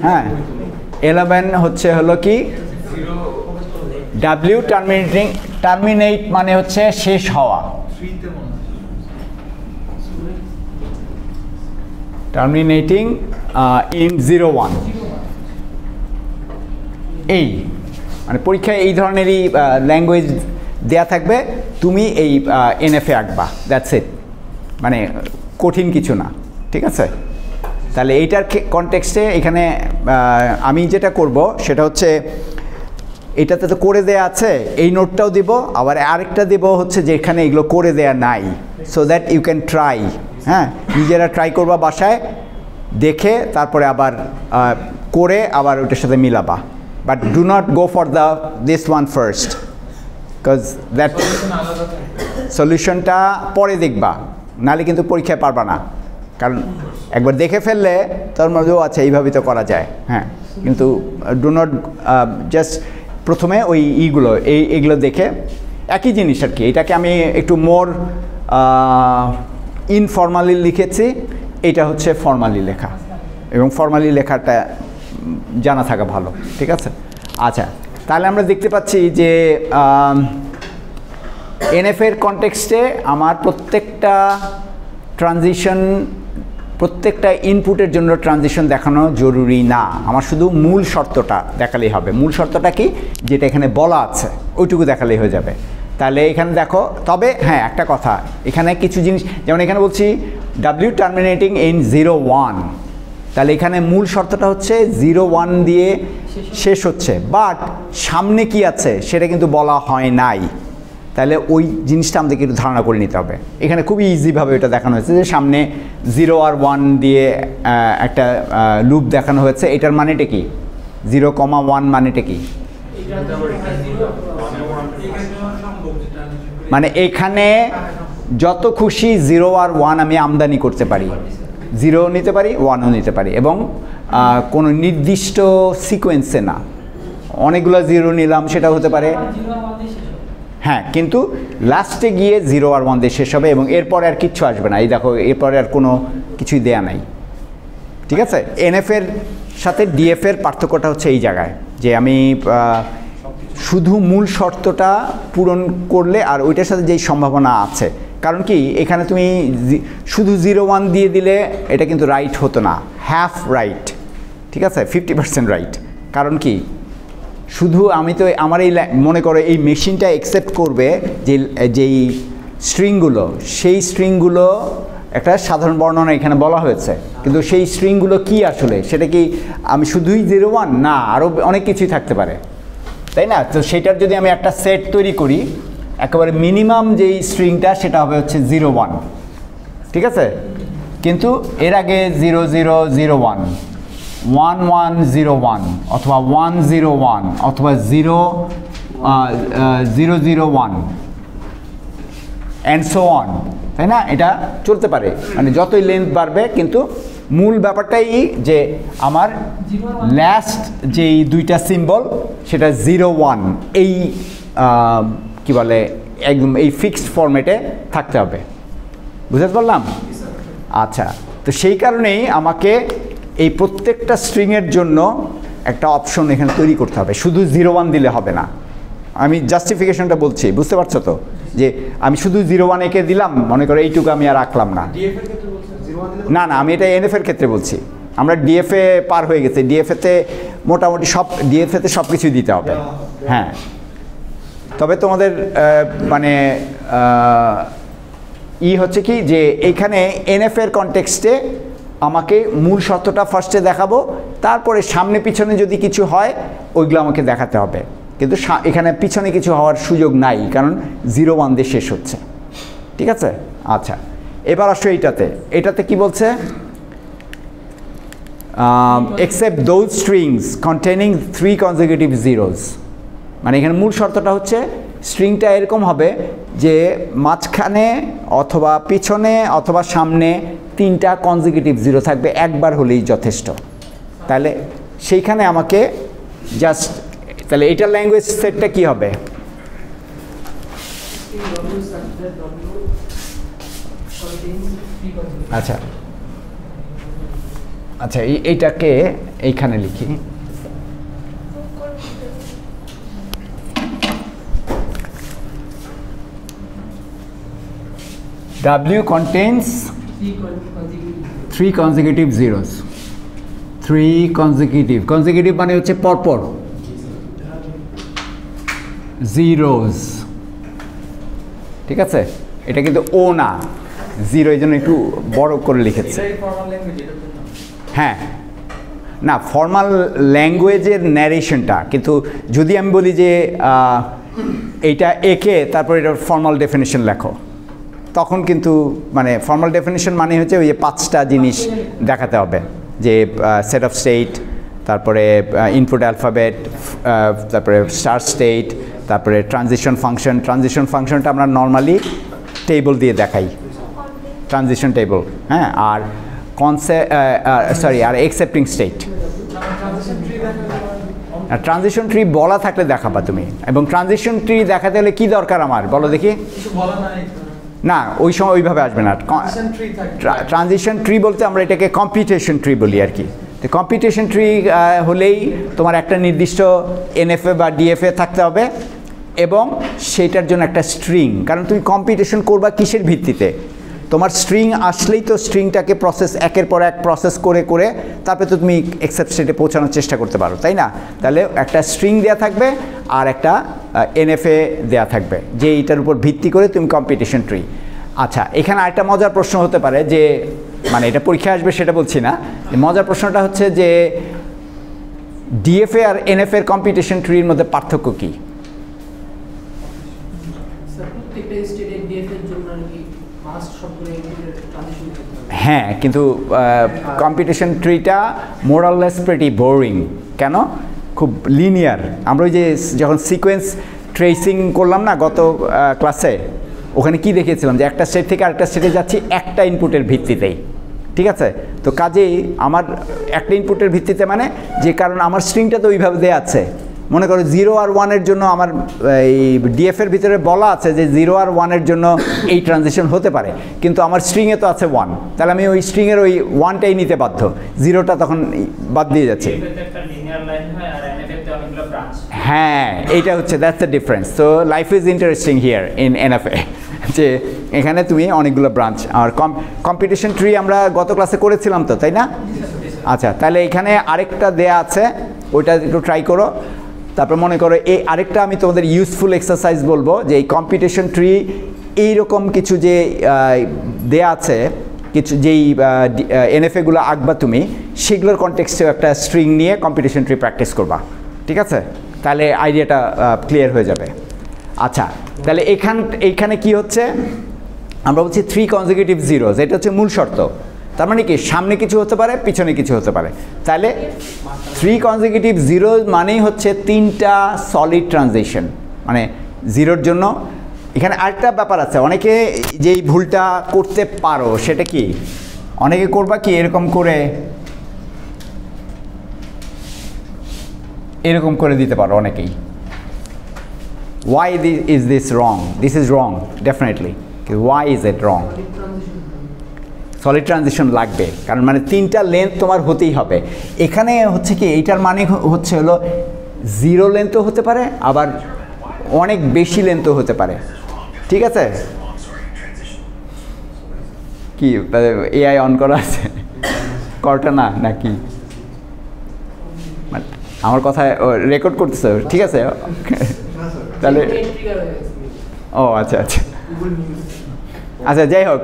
হ্যাঁ 11 হচ্ছে হলো কি ডাব্লিউ টার্মিনেট মানে হচ্ছে শেষ হওয়া, টার্মিনেটিং ইন 01। এই মানে পরীক্ষায় এই ধরনেরই ল্যাঙ্গুয়েজ দেয়া থাকবে, তুমি এই এনএফএ আঁকবা, দ্যাটস ইট, মানে কঠিন কিছু না, ঠিক আছে। তাহলে এইটার কনটেক্সটে এখানে আমি যেটা করব সেটা হচ্ছে এটাতে তো করে দেয়া আছে, এই নোটটাও দিব, আবার আরেকটা দেব হচ্ছে যেখানে এগুলো করে দেয়া নাই, so that you can try. হ্যাঁ, নিজেরা ট্রাই করবা বাসায় দেখে, তারপরে আবার করে আবার ওটার সাথে মিলাবা, but do not go for this one first, because that সলিউশনটা পরে দেখবা, নাহলে কিন্তু পরীক্ষায় পারবা না, কারণ একবার দেখে ফেললে তার মধ্যেও আছে এইভাবেই তো করা যায়। হ্যাঁ, কিন্তু ডু নট জাস্ট প্রথমে ওই এইগুলো দেখে একই জিনিস আর কি। এটাকে আমি একটু মোর ইনফর্মালি লিখেছি, এটা হচ্ছে ফর্মালি লেখা, এবং ফর্মালি লেখাটা জানা থাকা ভালো, ঠিক আছে। আচ্ছা, তাহলে আমরা দেখতে পাচ্ছি যে এনএফের কনটেক্সটে আমার প্রত্যেকটা ইনপুটের জন্য ট্রানজিশন দেখানো জরুরি না, আমার শুধু মূল শর্তটা দেখালেই হবে। মূল শর্তটা কি, যেটা এখানে বলা আছে ওইটুকু দেখালেই হয়ে যাবে। তাহলে এখানে দেখো, তবে হ্যাঁ একটা কথা, এখানে কিছু জিনিস, যেমন এখানে বলছি ডাব্লিউ টার্মিনেটিং ইন 01, তাহলে এখানে মূল শর্তটা হচ্ছে 01 দিয়ে শেষ হচ্ছে, বাট সামনে কি আছে সেটা কিন্তু বলা হয় নাই, তাহলে ওই জিনিসটা আমাদেরকে একটু ধারণা করে নিতে হবে। এখানে খুবই ইজিভাবে এটা দেখানো হয়েছে যে সামনে 0 আর 1 দিয়ে একটা লুপ দেখানো হয়েছে, এটার মানেটা কি, 0,1 মানেটা কি, মানে এখানে যত খুশি 0 আর 1 আমি আমদানি করতে পারি, 0 নিতে পারি 1ও নিতে পারি, এবং কোনো নির্দিষ্ট সিকোয়েন্সে না, অনেকগুলো 0 নিলাম সেটাও হতে পারে, হ্যাঁ, কিন্তু লাস্টে গিয়ে 0 আর 1 দিয়ে শেষ হবে, এবং এরপরে আর কিচ্ছু আসবে না। এই দেখো, এরপরে আর কোনো কিছুই দেয়া নাই, ঠিক আছে। এনএফের সাথে ডিএফের পার্থক্যটা হচ্ছে এই জায়গায়, যে আমি শুধু মূল শর্তটা পূরণ করলে আর ওইটার সাথে যেই সম্ভাবনা আছে, কারণ কি এখানে তুমি শুধু 0,1 দিয়ে দিলে এটা কিন্তু রাইট হতো না, হাফ রাইট, ঠিক আছে, 50% রাইট। কারণ কি, শুধু আমি তো আমার এই মনে করো এই মেশিনটা অ্যাকসেপ্ট করবে যেই স্ট্রিংগুলো, সেই স্ট্রিংগুলো একটা সাধারণ বর্ণনা এখানে বলা হয়েছে, কিন্তু সেই স্ট্রিংগুলো কি আসলে, সেটা কি আমি শুধুই 0,1 না, আরও অনেক কিছুই থাকতে পারে, তাই না। তো সেটার যদি আমি একটা সেট তৈরি করি, একেবারে মিনিমাম যেই স্ট্রিংটা সেটা হবে হচ্ছে 0,1, ঠিক আছে। কিন্তু এর আগে 0,0,0,1, 1,1,0,1 অথবা 1,0,1 অথবা 0,0,0,1 অ্যান্ড সো অন, তাই না, এটা চলতে পারে, মানে যতই লেন্থ বাড়বে, কিন্তু মূল ব্যাপারটাই যে আমার লাস্ট যেই দুইটা সিম্বল সেটা 0,1 এই কি বলে একদম এই ফিক্সড ফরম্যাটে থাকতে হবে, বুঝতে পারলাম। আচ্ছা, তো সেই কারণেই আমাকে এই প্রত্যেকটা স্ট্রিংয়ের জন্য একটা অপশন এখানে তৈরি করতে হবে, শুধু 0,1 দিলে হবে না। আমি জাস্টিফিকেশনটা বলছি, বুঝতে পারছো তো, যে আমি শুধু 0,1 একে দিলাম, মনে করো এইটুকু আমি আর রাখলাম না, না না, আমি এটা এনএফের ক্ষেত্রে বলছি। আমরা ডিএফএ পার হয়ে গেছে, ডিএফএতে মোটামুটি ডিএফএতে সব কিছুই দিতে হবে, হ্যাঁ। তবে তোমাদের মানে হচ্ছে কি, যে এইখানে এনএফের কনটেক্সটে আমাকে মূল শর্তটা ফার্স্টে দেখাবো, তারপরে সামনে পিছনে যদি কিছু হয় ওইগুলো আমাকে দেখাতে হবে, কিন্তু এখানে পিছনে কিছু হওয়ার সুযোগ নাই, কারণ 0,1 দিয়ে শেষ হচ্ছে, ঠিক আছে। আচ্ছা, এবার আসো এটাতে কি বলছে, except those strings containing 3 consecutive zeros, মানে এখানে মূল শর্তটা হচ্ছে স্ট্রিংটা এরকম হবে যে মাঝখানে অথবা পিছনে অথবা সামনে 3টা কনজিকিউটিভ 0 থাকবে, একবার হলেই যথেষ্ট। তাহলে সেইখানে আমাকে জাস্ট, তাহলে এটার ল্যাঙ্গুয়েজ সেটটা কি হবে, আচ্ছা আচ্ছা, এইটাকে এইখানে লিখি W contains 3 consecutive zeros. 3 consecutive মানে হচ্ছে পরপর zeros, ঠিক আছে? এটা কিন্তু ও না, জিরো, এই জন্য একটু বড় করে লিখেছি। হ্যাঁ, না ফর্মাল ল্যাঙ্গুয়েজের ন্যারেশনটা, কিন্তু যদি আমি বলি যে এইটা একে তারপর এটা ফর্মাল ডেফিনেশন লেখো, তখন কিন্তু মানে ফর্মাল ডেফিনেশন মানে হচ্ছে ওই যে 5টা জিনিস দেখাতে হবে, যে সেট অফ স্টেট, তারপরে ইনপুট অ্যালফাবেট, তারপরে স্টার্ট স্টেট, তারপরে ট্রানজিশন ফাংশনটা আমরা নর্মালি টেবল দিয়ে দেখাই, ট্রানজিশন টেবল। হ্যাঁ, আর আর এক্সেপ্টিং স্টেট। ট্রানজিশন ট্রি বলা থাকলে দেখাবা তুমি, এবং ট্রানজিশন ট্রি দেখাতে হলে কি দরকার আমার বলো দেখি? না, ওই সময় ওইভাবে আসবে না। ট্রানজিশন ট্রি বলতে আমরা এটাকে কম্পিউটেশন ট্রি বলি আর কি। তো কম্পিউটেশন ট্রি হলেই তোমার একটা নির্দিষ্ট এনএফএ বা ডিএফএ থাকতে হবে, এবং সেইটার জন্য একটা স্ট্রিং, কারণ তুমি কম্পিউটেশন করবা কিসের ভিত্তিতে? তোমার স্ট্রিং আসলেই তো স্ট্রিংটাকে একের পর এক প্রসেস করে করে তারপরে তো তুমি এক্সেপ্ট স্টেটে পৌঁছানোর চেষ্টা করতে পারো, তাই না? তাহলে একটা স্ট্রিং দেওয়া থাকবে আর একটা এনএফএ দেওয়া থাকবে, যে এইটার উপর ভিত্তি করে তুমি কম্পিউটেশন ট্রি। আচ্ছা, এখানে আরেকটা মজার প্রশ্ন হতে পারে, যে মানে এটা পরীক্ষায় আসবে সেটা বলছি না, মজার প্রশ্নটা হচ্ছে যে ডিএফএ আর এনএফএ এর কম্পিউটেশন ট্রির মধ্যে পার্থক্য কী? হ্যাঁ, কিন্তু কম্পিউটেশন ট্রিটা মোরাললেস প্রিটি বোরিং। কেন? খুব লিনিয়ার। আমরা ওই যে যখন সিকোয়েন্স ট্রেসিং করলাম না গত ক্লাসে, ওখানে কি দেখেছিলাম যে একটা স্টেট থেকে আরেকটা স্টেটে যাচ্ছি একটা ইনপুটের ভিত্তিতেই, ঠিক আছে? তো কাজেই আমার একটা ইনপুটের ভিত্তিতে মানে যে, কারণ আমার স্ট্রিংটা তো ওইভাবে দেওয়া আছে, মনে করো 0 আর 1-এর জন্য আমার এই ডিএফের ভিতরে বলা আছে যে 0 আর 1-এর জন্য এই ট্রানজিশন হতে পারে, কিন্তু আমার স্ট্রিংয়ে তো আছে 1, তাহলে আমি ওই স্ট্রিংয়ের ওই 1টাই নিতে বাধ্য, 0টা তখন বাদ দিয়ে যাচ্ছে। হ্যাঁ, এইটা হচ্ছে, that's the difference. So life is interesting here in NFA, যে এখানে তুমি অনেকগুলো ব্রাঞ্চ। আর কম্পিউটেশন ট্রি আমরা গত ক্লাসে করেছিলাম তো, তাই না? আচ্ছা, তাহলে এখানে আরেকটা দেয়া আছে, ওইটা একটু ট্রাই করো। তারপর মনে করো এই আরেকটা আমি তোমাদের ইউজফুল এক্সারসাইজ বলবো, যে এই কম্পিউটেশন ট্রি এইরকম কিছু যে দেয়া আছে, কিছু যেই এনএফএগুলো আঁকবা তুমি, সেগুলোর কনটেক্সটেও একটা স্ট্রিং নিয়ে কম্পিউটেশন ট্রি প্র্যাকটিস করবা, ঠিক আছে? তাহলে আইডিয়াটা ক্লিয়ার হয়ে যাবে। আচ্ছা, তাহলে এইখানে কি হচ্ছে, আমরা বলছি 3 consecutive zeros, এটা হচ্ছে মূল শর্ত। তার মানে কি, সামনে কিছু হতে পারে, পিছনে কিছু হতে পারে। তাহলে 3 consecutive zeros মানেই হচ্ছে 3টা সলিড ট্রানজিশন, মানে জিরোর জন্য। এখানে আরেকটা ব্যাপার আছে, অনেকে যেই ভুলটা করতে পারো সেটা কি, অনেকে করবা কি এরকম করে দিতে পারো অনেকেই। Why is this wrong? This is wrong, definitely. Why is it wrong? Solid transition লাগবে, কারণ মানে 3টা লেন্থ তোমার হতেই হবে। এখানে হচ্ছে কি, এইটার মানে হচ্ছে হলো 0 লেন্থও হতে পারে, আবার অনেক বেশি লেন্থও হতে পারে, ঠিক আছে? কি এআই অন করা আছে? করটা না নাকি? মানে আমার কথা রেকর্ড করতেছে, ঠিক আছে? তাহলে ও আচ্ছা আচ্ছা আচ্ছা, যাই হোক,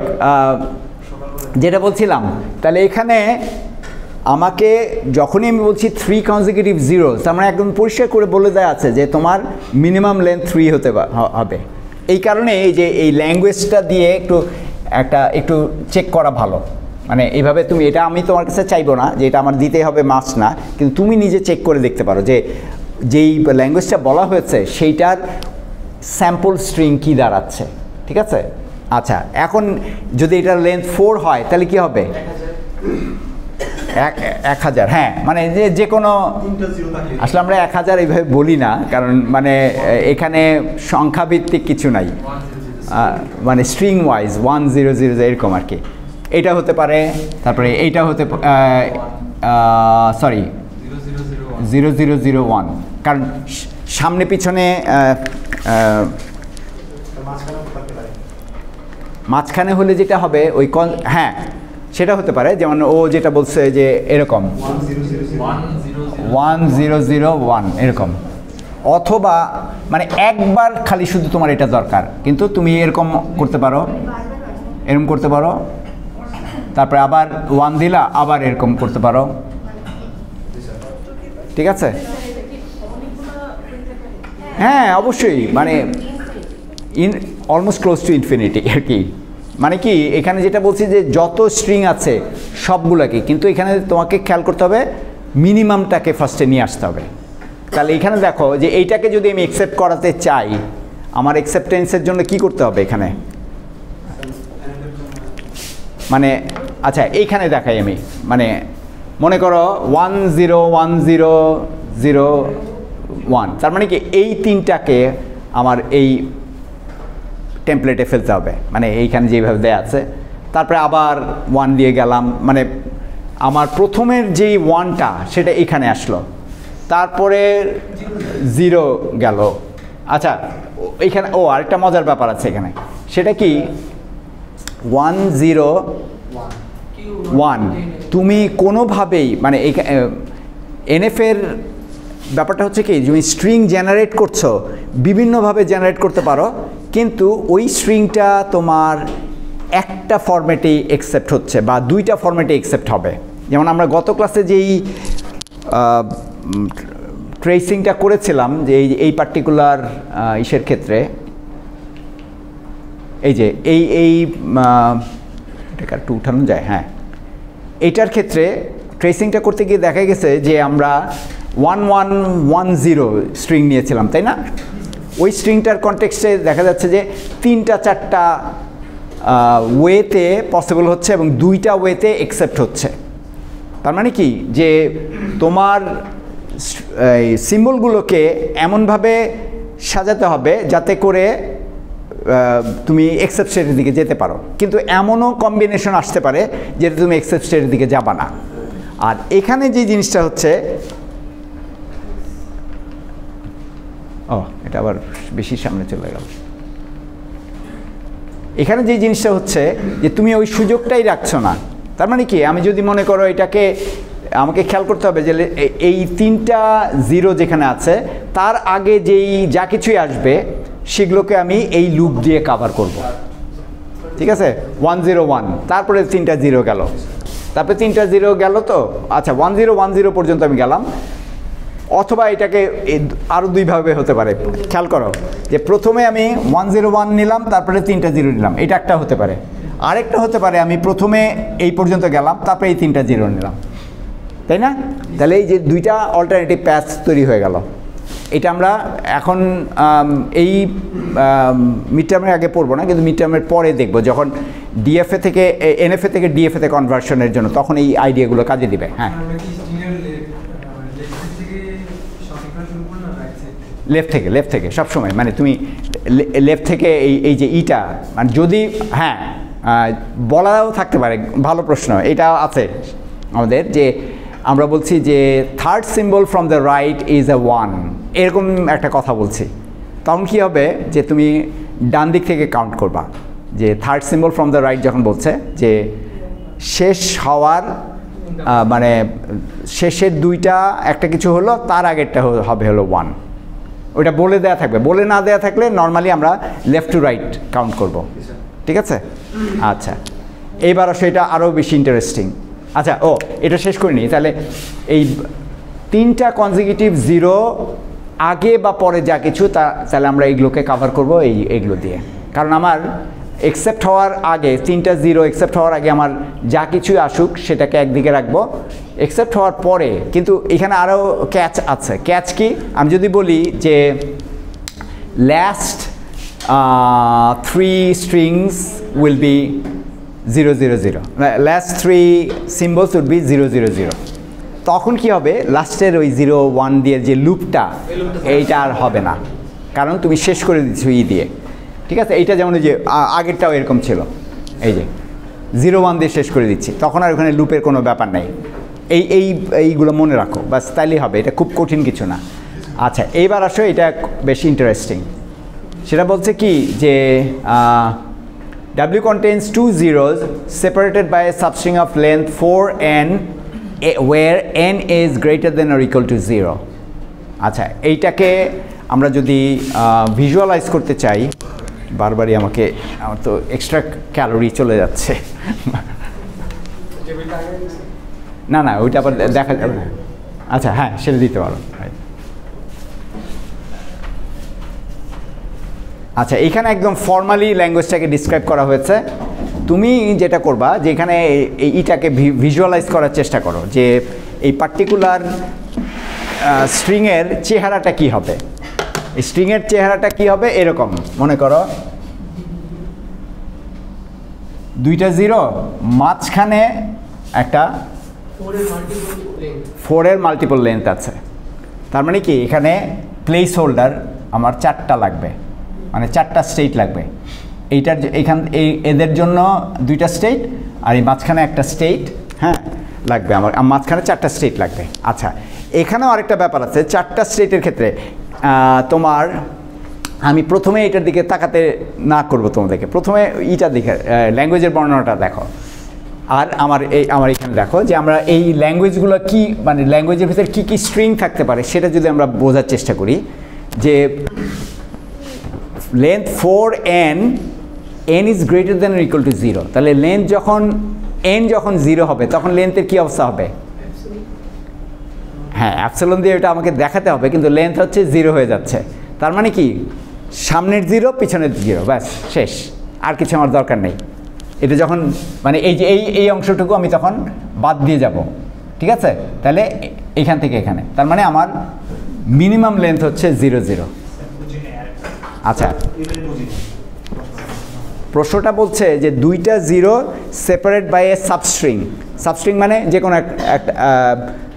যেটা বলছিলাম, তাহলে এখানে আমাকে যখনই আমি বলছি 3 consecutive zeros, তার মানে একদম পরিষ্কার করে বলে দেওয়া আছে যে তোমার মিনিমাম লেন্থ 3 হতে হবে। এই কারণে এই যে এই ল্যাঙ্গুয়েজটা দিয়ে একটু চেক করা ভালো, মানে এইভাবে তুমি, এটা আমি তোমার কাছে চাইবো না যে এটা আমার দিতেই হবে, মাস্ট না, কিন্তু তুমি নিজে চেক করে দেখতে পারো যে যেই ল্যাঙ্গুয়েজটা বলা হয়েছে সেইটার স্যাম্পল স্ট্রিং কী দাঁড়াচ্ছে, ঠিক আছে? আচ্ছা, এখন যদি এটার লেন্থ 4 হয় তাহলে কি হবে? 1000। হ্যাঁ, মানে যে কোনো, আসলে আমরা 1000 এইভাবে বলি না, কারণ মানে এখানে সংখ্যাভিত্তিক কিছু নাই, মানে স্ট্রিং ওয়াইজ 1000 এরকম আর কি। এটা হতে পারে, তারপরে এইটা হতে, সরি 0001, কারণ সামনে পিছনে মাঝখানে হলে যেটা হবে ওই হ্যাঁ সেটা হতে পারে, যেমন ও যেটা বলছে যে এরকম 1001 এরকম, অথবা মানে একবার খালি শুধু তোমার এটা দরকার, কিন্তু তুমি এরকম করতে পারো, এরকম করতে পারো, তারপরে আবার 1 দিলা, আবার এরকম করতে পারো, ঠিক আছে? হ্যাঁ অবশ্যই, মানে অলমোস্ট ক্লোজ টু ইনফিনিটি আর কি। মানে কি এখানে যেটা বলছি যে যত স্ট্রিং আছে সবগুলোকে, কিন্তু এখানে তোমাকে খেয়াল করতে হবে মিনিমামটাকে ফার্স্টে নিয়ে আসতে হবে। তাহলে এখানে দেখো যে এইটাকে যদি আমি অ্যাকসেপ্ট করাতে চাই, আমার অ্যাকসেপ্টেন্সের জন্য কি করতে হবে এখানে, মানে আচ্ছা এইখানে দেখাই আমি, মানে মনে করো 101001, তার মানে কি এই তিনটাকে আমার এই টেমপ্লেটে ফেলতে হবে, মানে এইখানে যেভাবে দেয়া আছে, তারপরে আবার 1 দিয়ে গেলাম, মানে আমার প্রথমের যেই 1টা সেটা এখানে আসলো, তারপরে 0 গেল। আচ্ছা এইখানে আরেকটা মজার ব্যাপার আছে এখানে, সেটা কি 101 তুমি কোনোভাবেই মানে এনএফের ব্যাপারটা হচ্ছে কি তুমি স্ট্রিং জেনারেট করছো, বিভিন্নভাবে জেনারেট করতে পারো, কিন্তু ওই স্ট্রিংটা তোমার একটা ফরম্যাটেই অ্যাকসেপ্ট হচ্ছে বা দুইটা ফরম্যাটে অ্যাকসেপ্ট হবে। যেমন আমরা গত ক্লাসে যেই ট্রেসিংটা করেছিলাম যে এই পার্টিকুলার ইসের ক্ষেত্রে, এই যে এটাকে একটু উঠানো যায়, হ্যাঁ এইটার ক্ষেত্রে ট্রেসিংটা করতে গিয়ে দেখা গেছে যে আমরা 1110 স্ট্রিং নিয়েছিলাম, তাই না? ওই স্ট্রিংটার কনটেক্সটে দেখা যাচ্ছে যে 3-4টা ওয়েতে পসিবল হচ্ছে এবং 2টা ওয়েতে অ্যাকসেপ্ট হচ্ছে। তার মানে কি যে তোমার সিম্বলগুলোকে এমনভাবে সাজাতে হবে যাতে করে তুমি এক্সেপ্ট স্টেটের দিকে যেতে পারো, কিন্তু এমনও কম্বিনেশন আসতে পারে যেটা তুমি এক্সেপ্ট স্টেটের দিকে যাবা না। আর এখানে যে জিনিসটা হচ্ছে, এটা আবার বেশি সামনে চলে গেল, এখানে যে জিনিসটা হচ্ছে যে তুমি ওই সুযোগটাই রাখছো না। তার মানে কি আমি যদি মনে করো এটাকে, আমাকে খেয়াল করতে হবে যে এই 3টা 0 যেখানে আছে তার আগে যেই যা কিছুই আসবে সেগুলোকে আমি এই লুপ দিয়ে কভার করব, ঠিক আছে? 101, তারপরে 3টা 0 গেল, তারপরে 3টা 0 গেল, তো আচ্ছা 1010 পর্যন্ত আমি গেলাম। অথবা এটাকে আরও দুইভাবে হতে পারে, খেয়াল করো যে প্রথমে আমি 101 নিলাম, তারপরে 3টা 0 নিলাম, এটা একটা হতে পারে। আরেকটা হতে পারে আমি প্রথমে এই পর্যন্ত গেলাম, তারপরে এই 3টা 0 নিলাম, তাই না? তাহলে এই যে 2টা অল্টারনেটিভ প্যাথ তৈরি হয়ে গেল। এটা আমরা এখন এই মিড টার্মের আগে পড়বো না, কিন্তু মিড টার্মের পরে দেখবো, যখন ডিএফএ থেকে এনএফএ থেকে ডিএফএতে কনভার্সনের জন্য, তখন এই আইডিয়াগুলো কাজে দিবে। হ্যাঁ লেফট থেকে সবসময়, মানে তুমি লেফট থেকে এই যে ইটা, মানে যদি হ্যাঁ বলাও থাকতে পারে, ভালো প্রশ্ন, এটা আছে আমাদের, যে আমরা বলছি যে third symbol from the right is a 1, এরকম একটা কথা বলছি, তখন কী হবে যে তুমি ডান দিক থেকে কাউন্ট করবা, যে third symbol from the right যখন বলছে যে শেষ হওয়ার মানে শেষের 2টা একটা কিছু হলো, তার আগেরটা হবে হলো 1, ওইটা বলে দেয়া থাকবে। বলে না দেয়া থাকলে নর্মালি আমরা লেফট টু রাইট কাউন্ট করব, ঠিক আছে? আচ্ছা এইবার সেটা আরও বেশি ইন্টারেস্টিং। আচ্ছা এটা শেষ করিনি, তাহলে এই 3টা কনজিকিউটিভ 0 আগে বা পরে যা কিছু তাহলে আমরা এইগুলোকে কভার করব এইগুলো দিয়ে, কারণ আমার অ্যাকসেপ্ট হওয়ার আগে 3টা 0 অ্যাকসেপ্ট হওয়ার আগে আমার যা কিছুই আসুক সেটাকে একদিকে রাখবো, অ্যাকসেপ্ট হওয়ার পরে কিন্তু এখানে আরও ক্যাচ আছে। ক্যাচ কি? আমি যদি বলি যে last 3 strings will be 000, last 3 symbols would be 000, তখন কি হবে? লাস্টের ওই 0-1 দিয়ে যে লুপটা, এইটা আর হবে না, কারণ তুমি শেষ করে দিচ্ছ দিয়ে, ঠিক আছে? এইটা যেমন যে আগেরটাও এরকম ছিল, এই যে 0-1 দিয়ে শেষ করে দিচ্ছি, তখন আর ওখানে লুপের কোনো ব্যাপার নেই। এইগুলো মনে রাখো, বাস তাইলেই হবে, এটা খুব কঠিন কিছু না। আচ্ছা, এইবার আসো, এটা বেশ ইন্টারেস্টিং। সেটা বলছে কি যে W contains 2 zeros separated by a substring of length 4n where n is greater than or equal to 0. আচ্ছা, এইটাকে আমরা যদি ভিজুয়ালাইজ করতে চাই, বারবারই আমার তো এক্সট্রা ক্যালোরি চলে যাচ্ছে। না না, ওইটা আবার দেখা যাবে না। আচ্ছা হ্যাঁ, সেটা দিতে পারো। আচ্ছা, এখানে একদম ফর্মালি ল্যাঙ্গুয়েজটাকে ডিসক্রাইব করা হয়েছে। তুমি যেটা করবা যে এখানে এইটাকে ভিজুয়ালাইজ করার চেষ্টা করো যে এই পার্টিকুলার স্ট্রিংয়ের চেহারাটা কি হবে। এই স্ট্রিংয়ের চেহারাটা কি হবে, এরকম মনে করো, 2টা জিরো, মাঝখানে একটা 4-এর মাল্টিপল লেন্থ আছে। তার মানে কি এখানে প্লেস হোল্ডার আমার 4টা লাগবে, মানে 4টা স্টেট লাগবে। এইটার এদের জন্য 2টা স্টেট, আর এই মাঝখানে একটা স্টেট, হ্যাঁ লাগবে আমার, মাঝখানে 4টা স্টেট লাগবে। আচ্ছা, এখানেও আরেকটা ব্যাপার আছে। 4টা স্টেটের ক্ষেত্রে তোমার, আমি প্রথমে এটার দিকে তাকাতে না করবো তোমাদেরকে, প্রথমে এইটার দিকে ল্যাঙ্গুয়েজের বর্ণনাটা দেখো। আর আমার এখানে দেখো যে আমরা এই ল্যাঙ্গুয়েজগুলো কি, মানে ল্যাঙ্গুয়েজের ভিতরে কী কী স্ট্রিং থাকতে পারে সেটা যদি আমরা বোঝার চেষ্টা করি, যে length 4n, n is greater than equal to 0, তাহলে লেন্থ যখন n যখন 0 হবে তখন লেন্থের কী অবস্থা হবে? হ্যাঁ, অ্যাপসিলন দিয়ে এটা আমাকে দেখাতে হবে, কিন্তু লেন্থ হচ্ছে 0 হয়ে যাচ্ছে। তার মানে কি সামনের 0 পিছনের 0, ব্যাস শেষ, আর কিছু আমার দরকার নেই। এটা যখন মানে এই যে এই অংশটুকু আমি তখন বাদ দিয়ে যাব, ঠিক আছে? তাহলে এখান থেকে এখানে, তার মানে আমার মিনিমাম লেন্থ হচ্ছে 0 0। আচ্ছা, প্রশ্নটা বলছে যে 2টা zero separate by a substring. Substring মানে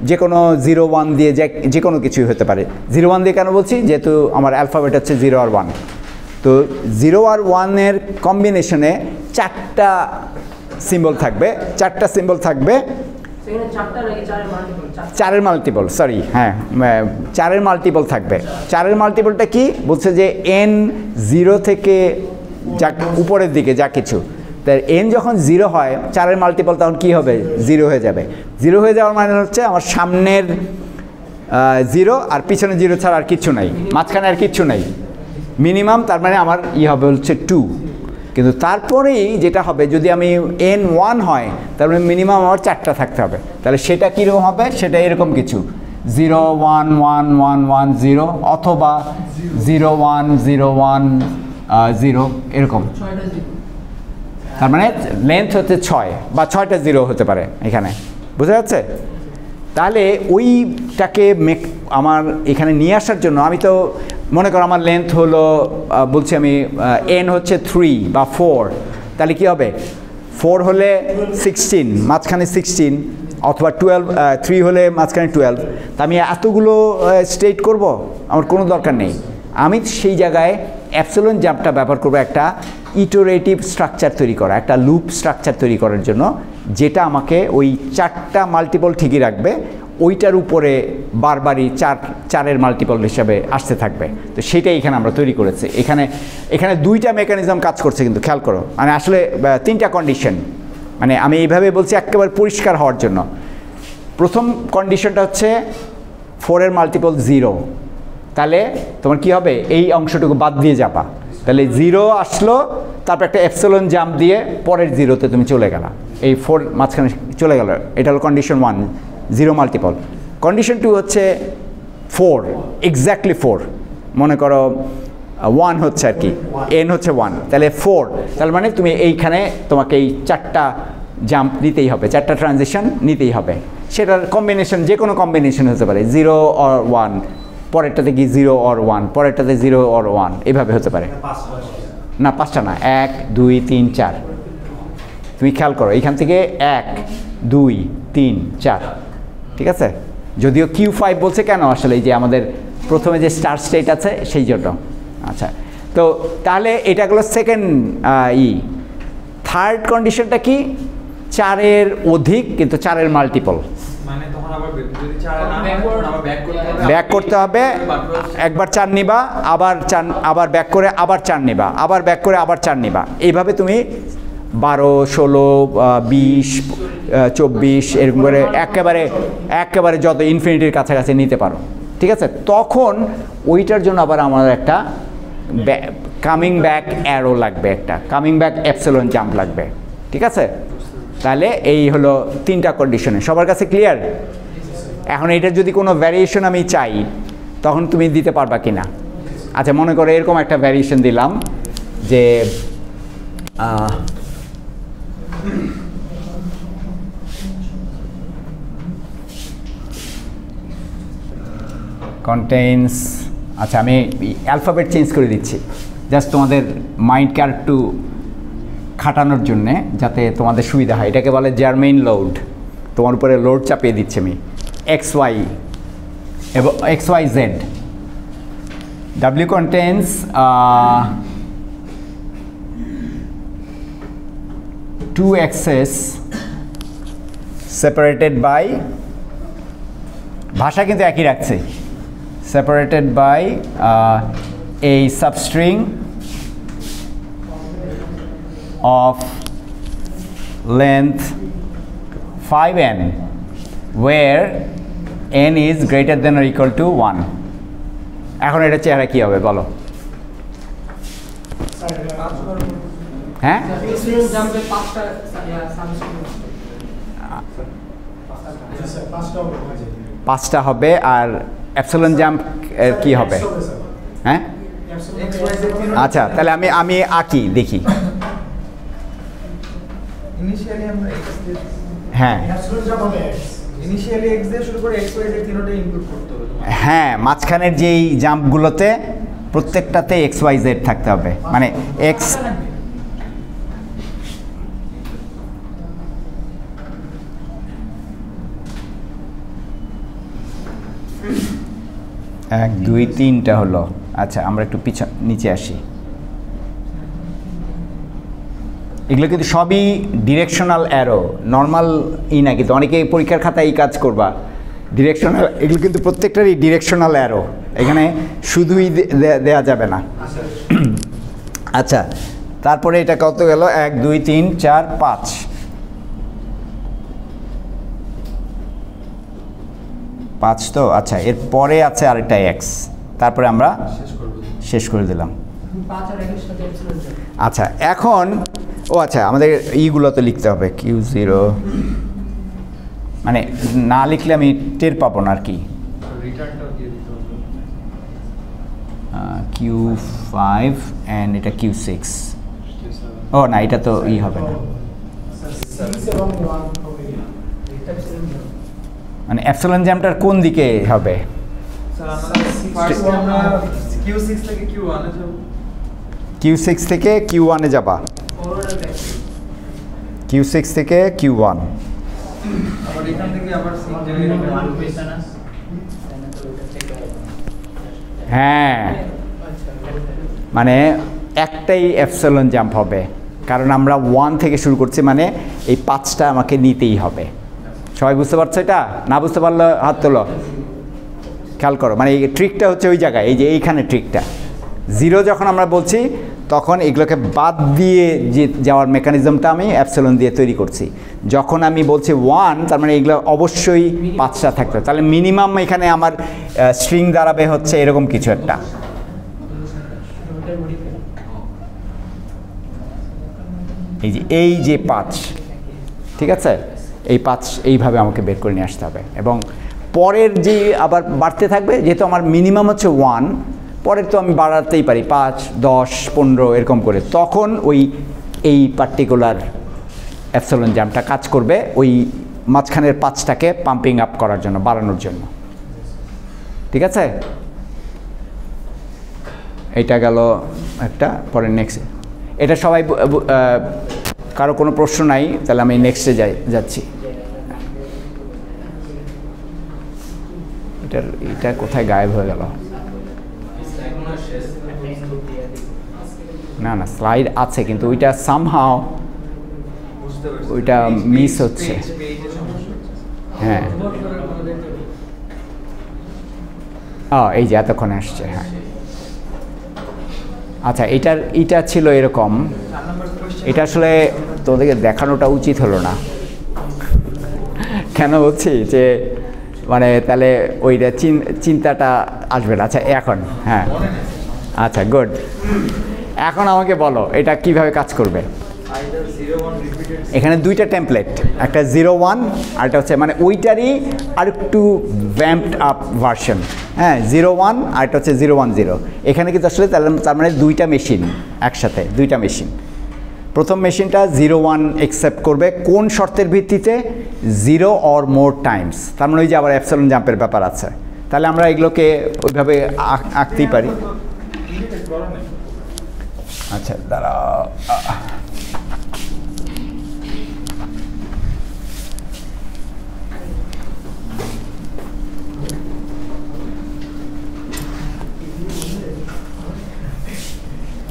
যে কোনো 0 1 দিয়ে যে কোনো কিছুই হতে পারে। 0 1 দিয়ে কেন বলছি, যেহেতু আমার অ্যালফাবেট হচ্ছে 0 আর 1, তো 0 আর 1-এর কম্বিনেশনে 4টা সিম্বল থাকবে। 4টা সিম্বল থাকবে, 4-এর মাল্টিপল, সরি, হ্যাঁ 4-এর মাল্টিপল থাকবে। 4-এর মাল্টিপলটা কি বলছে যে n 0 থেকে যা উপরের দিকে যা কিছু, তাই n যখন 0 হয় 4-এর মাল্টিপল তখন কি হবে? 0 হয়ে যাবে। 0 হয়ে যাওয়ার মানে হচ্ছে আমার সামনের 0 আর পিছনে 0 ছাড়া আর কিচ্ছু নাই, মাঝখানে আর কিচ্ছু নাই, মিনিমাম। তার মানে আমার হবে হচ্ছে 2। কিন্তু তারপরেই যেটা হবে, যদি আমি n 1 হয় তার মানে মিনিমাম আমার 4টা থাকতে হবে। তাহলে সেটা কীরকম হবে? সেটা এরকম কিছু 0 1 1 1 1 0, অথবা 0 1 0 1 0, এরকম। তার মানে লেন্থ হচ্ছে 6 বা 6টা 0 হতে পারে এখানে, বুঝা যাচ্ছে? তাহলে ওইটাকে আমার এখানে নিয়ে আসার জন্য আমি তো মনে করো আমার লেন্থ হলো, বলছি আমি n হচ্ছে 3 বা 4, তাহলে কি হবে? 4 হলে 16, মাঝখানে 16, অথবা 12, 3 হলে মাঝখানে 12। তা আমি এতগুলো স্টেট করব? আমার কোনো দরকার নেই। আমি সেই জায়গায় অ্যাপসিলন জাম্পটা ব্যবহার করবো একটা ইটারেটিভ স্ট্রাকচার তৈরি করা, একটা লুপ স্ট্রাকচার তৈরি করার জন্য, যেটা আমাকে ওই 4টা মাল্টিপল ঠিকই রাখবে, ওইটার উপরে বারবারই 4-এর মাল্টিপল হিসাবে আসতে থাকবে। তো সেটাই এখানে আমরা তৈরি করেছি। এখানে 2টা মেকানিজম কাজ করছে, কিন্তু খেয়াল করো, মানে আসলে 3টা কন্ডিশন, মানে আমি এইভাবে বলছি একেবারে পরিষ্কার হওয়ার জন্য। প্রথম কন্ডিশনটা হচ্ছে 4-এর মাল্টিপল 0, তাহলে তোমার কি হবে? এই অংশটুকু বাদ দিয়ে যাবা, তাহলে 0 আসলো, তারপর একটা এপসিলন জাম্প দিয়ে পরের 0-তে তুমি চলে গেলা, এই 4 মাঝখানে চলে গেল। এটা হলো কন্ডিশন 1, 0 মাল্টিপল। কন্ডিশন 2 হচ্ছে 4, এক্স্যাক্টলি 4, মনে করো 1 হচ্ছে আর কি, n হচ্ছে 1, তাহলে 4, তার মানে তুমি এইখানে তোমাকে এই 4টা জাম্প নিতেই হবে, 4টা ট্রানজিশন নিতেই হবে। সেটার কম্বিনেশন যে কোনো কম্বিনেশন হতে পারে, 0 or 1, পরেরটাতে কি 0 or 1, পরেরটাতে 0 or 1, এভাবে হতে পারে। না, 5টা না, 1 2 3 4। তুমি খেয়াল করো, এইখান থেকে 1 2 3 4, ঠিক আছে? যদিও Q5 বলছে কেন, আসলে এই যে আমাদের প্রথমে যে স্টার স্টেট আছে সেই জন্য। আচ্ছা, তো তাহলে এটা গেলো সেকেন্ড। থার্ড কন্ডিশনটা কি? 4-এর অধিক কিন্তু 4-এর মাল্টিপল। ব্যাক করতে হবে, একবার 4 নিবা, আবার ব্যাক করে আবার 4 নিবা, আবার ব্যাক করে আবার 4 নিবা। এইভাবে তুমি 12, 16, 20, 24 এরকম করে একেবারে যত ইনফিনিটির কাছাকাছি নিতে পারো, ঠিক আছে। তখন ওইটার জন্য আবার আমার একটা কামিং ব্যাক অ্যারো লাগবে, একটা কামিং ব্যাক এপসিলন জাম্প লাগবে, ঠিক আছে। তাহলে এই হলো 3টা কন্ডিশনে, সবার কাছে ক্লিয়ার? এখন এটার যদি কোনো ভ্যারিয়েশন আমি চাই তখন তুমি দিতে পারবা কি না? আচ্ছা, মনে করো এরকম একটা ভ্যারিয়েশন দিলাম যে কন্টেইনস, আচ্ছা আমি অ্যালফাবেট চেঞ্জ করে দিচ্ছি জাস্ট তোমাদের মাইন্ডকে আর একটু খাটানোর জন্যে, যাতে তোমাদের সুবিধা হয়। এটাকে বলে জার্মেইন লোড, তোমার উপরে লোড চাপিয়ে দিচ্ছি আমি। XY এবং XYZ, W contains two axes separated by, ভাষা কিন্তু একই রাখছে, separated by a substring of length 5n where n is greater than or equal to 1. এখন এটা চেহারা কি হবে বলো? হ্যাঁ, 5টা হবে। আর এপসিলন জাম্প কি হবে? হ্যাঁ, আচ্ছা তাহলে আমি আঁকি দেখি। ইনিশিয়ালি আমরা x দিয়ে, হ্যাঁ এপসিলন জাম্প হবে x, ইনিশিয়ালি x দিয়ে শুরু করে x y z তিনটা ইনপুট করতে হবে। হ্যাঁ, মাঝখানের যেই জাম্পগুলোতে প্রত্যেকটাতে XYZ থাকতে হবে, মানে x 1, 2, 3টা হলো। আচ্ছা আমরা একটু নিচে আসি। এগুলো কিন্তু সবই ডিরেকশনাল অ্যারো, নর্মাল না, কিন্তু অনেকে পরীক্ষার খাতায় এই কাজ করবা ডিরেকশনাল, এগুলো কিন্তু প্রত্যেকটারই ডিরেকশনাল অ্যারো, এখানে শুধুই দেয়া যাবে না। আচ্ছা তারপরে এটা কত গেল? 1, 2, 3, 4, 5, 5 তো। আচ্ছা এরপরে আছে আরেকটা x, তারপরে আমরা শেষ করে দিলাম। আচ্ছা এখন আচ্ছা আমাদের ইগুলো তো লিখতে হবে, Q0, মানে না লিখলে আমি টের পাবো না আর কি। Q5 অ্যান্ড এটা Q6, না এটা তো হবে না, মানে এপসিলন জাম্পটার কোন দিকে হবে? Q6 থেকে Q1 এ যাবা, Q6 থেকে Q1, হ্যাঁ মানে একটাই এপসিলন জাম্প হবে, কারণ আমরা 1 থেকে শুরু করছি, মানে এই 5টা আমাকে নিতেই হবে। সবাই বুঝতে পারছো? এটা না বুঝতে পারলে হাত তোলো। খেয়াল করো, মানে এই ট্রিকটা হচ্ছে ওই জায়গায়, এই যে এইখানে ট্রিকটা। 0 যখন আমরা বলছি তখন এগুলোকে বাদ দিয়ে যে যাওয়ার মেকানিজমটা আমি এপসিলন দিয়ে তৈরি করছি। যখন আমি বলছি 1, তার মানে এগুলো অবশ্যই 5টা থাকতে হবে, তাহলে মিনিমাম এখানে আমার স্ট্রিং দাঁড়াবে হচ্ছে এরকম কিছু একটা। এই যে 5, ঠিক আছে, এই 5 এইভাবে আমাকে বের করে নিয়ে আসতে হবে। এবং পরের যে আবার বাড়তে থাকবে, যেহেতু আমার মিনিমাম হচ্ছে 1, পরের তো আমি বাড়াতেই পারি 5, 10, 15 এরকম করে, তখন এই পার্টিকুলার এপসিলন জাম্পটা কাজ করবে ওই মাঝখানের 5টাকে পাম্পিং আপ করার জন্য, বাড়ানোর জন্য, ঠিক আছে। এইটা গেল একটা। পরে নেক্সট, এটা সবাই কারো কোনো প্রশ্ন নাই? তাহলে আমি নেক্সটে যাচ্ছি। এটা কোথায় গায়েব হয়ে গেল? না স্লাইড আছে, কিন্তু ওইটা সামহাও ওইটা মিস হচ্ছে। হ্যাঁ এই যে এতক্ষণে আসছে। হ্যাঁ আচ্ছা, এটা ছিল এরকম, এটা আসলে তোদেরকে দেখানোটা উচিত হলো না। কেন বলছি যে মানে তাহলে ওইটা চিন্তাটা আসবে না। আচ্ছা এখন হ্যাঁ আচ্ছা গুড, এখন আমাকে বলো এটা কিভাবে কাজ করবে। এখানে দুইটা টেমপ্লেট, একটা 01 আর একটা হচ্ছে মানে ওইটারই আর একটু ভ্যাম্পড আপ ভার্সন। হ্যাঁ 01 আর একটা হচ্ছে 010। এখানে কিন্তু আসলে তার মানে দুইটা মেশিন একসাথে, দুইটা মেশিন। প্রথম মেশিনটা 01 অ্যাকসেপ্ট করবে কোন শর্তের ভিত্তিতে, 0 অর মোর টাইমস। তার মানে ওই যে আবার অ্যাপসিলন জাম্পের ব্যাপার আছে। তাহলে আমরা এগুলোকে ওইভাবে আঁকতেই পারি। আচ্ছা দাঁড়া,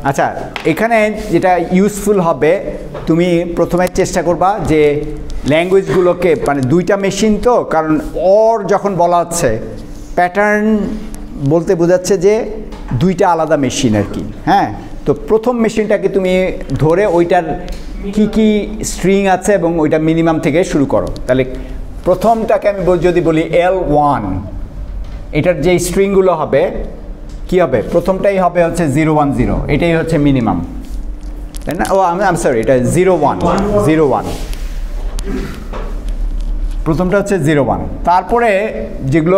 আচ্ছা এখানে যেটা ইউজফুল হবে, তুমি প্রথমে চেষ্টা করবা যে ল্যাঙ্গুয়েজগুলোকে, মানে দুইটা মেশিন তো, কারণ ওর যখন বলা হচ্ছে প্যাটার্ন বলতে বোঝাচ্ছে যে দুইটা আলাদা মেশিন আর কি। হ্যাঁ তো প্রথম মেশিনটাকে তুমি ধরে ওইটার কি কি স্ট্রিং আছে এবং ওইটা মিনিমাম থেকে শুরু করো। তাহলে প্রথমটাকে আমি যদি বলি L1, এটার যে স্ট্রিংগুলো হবে কি হবে, প্রথমটাই হবে হচ্ছে 010, এটাই হচ্ছে মিনিমাম, তাই না? আমি সরি, এটা 01 প্রথমটা হচ্ছে 01। তারপরে যেগুলো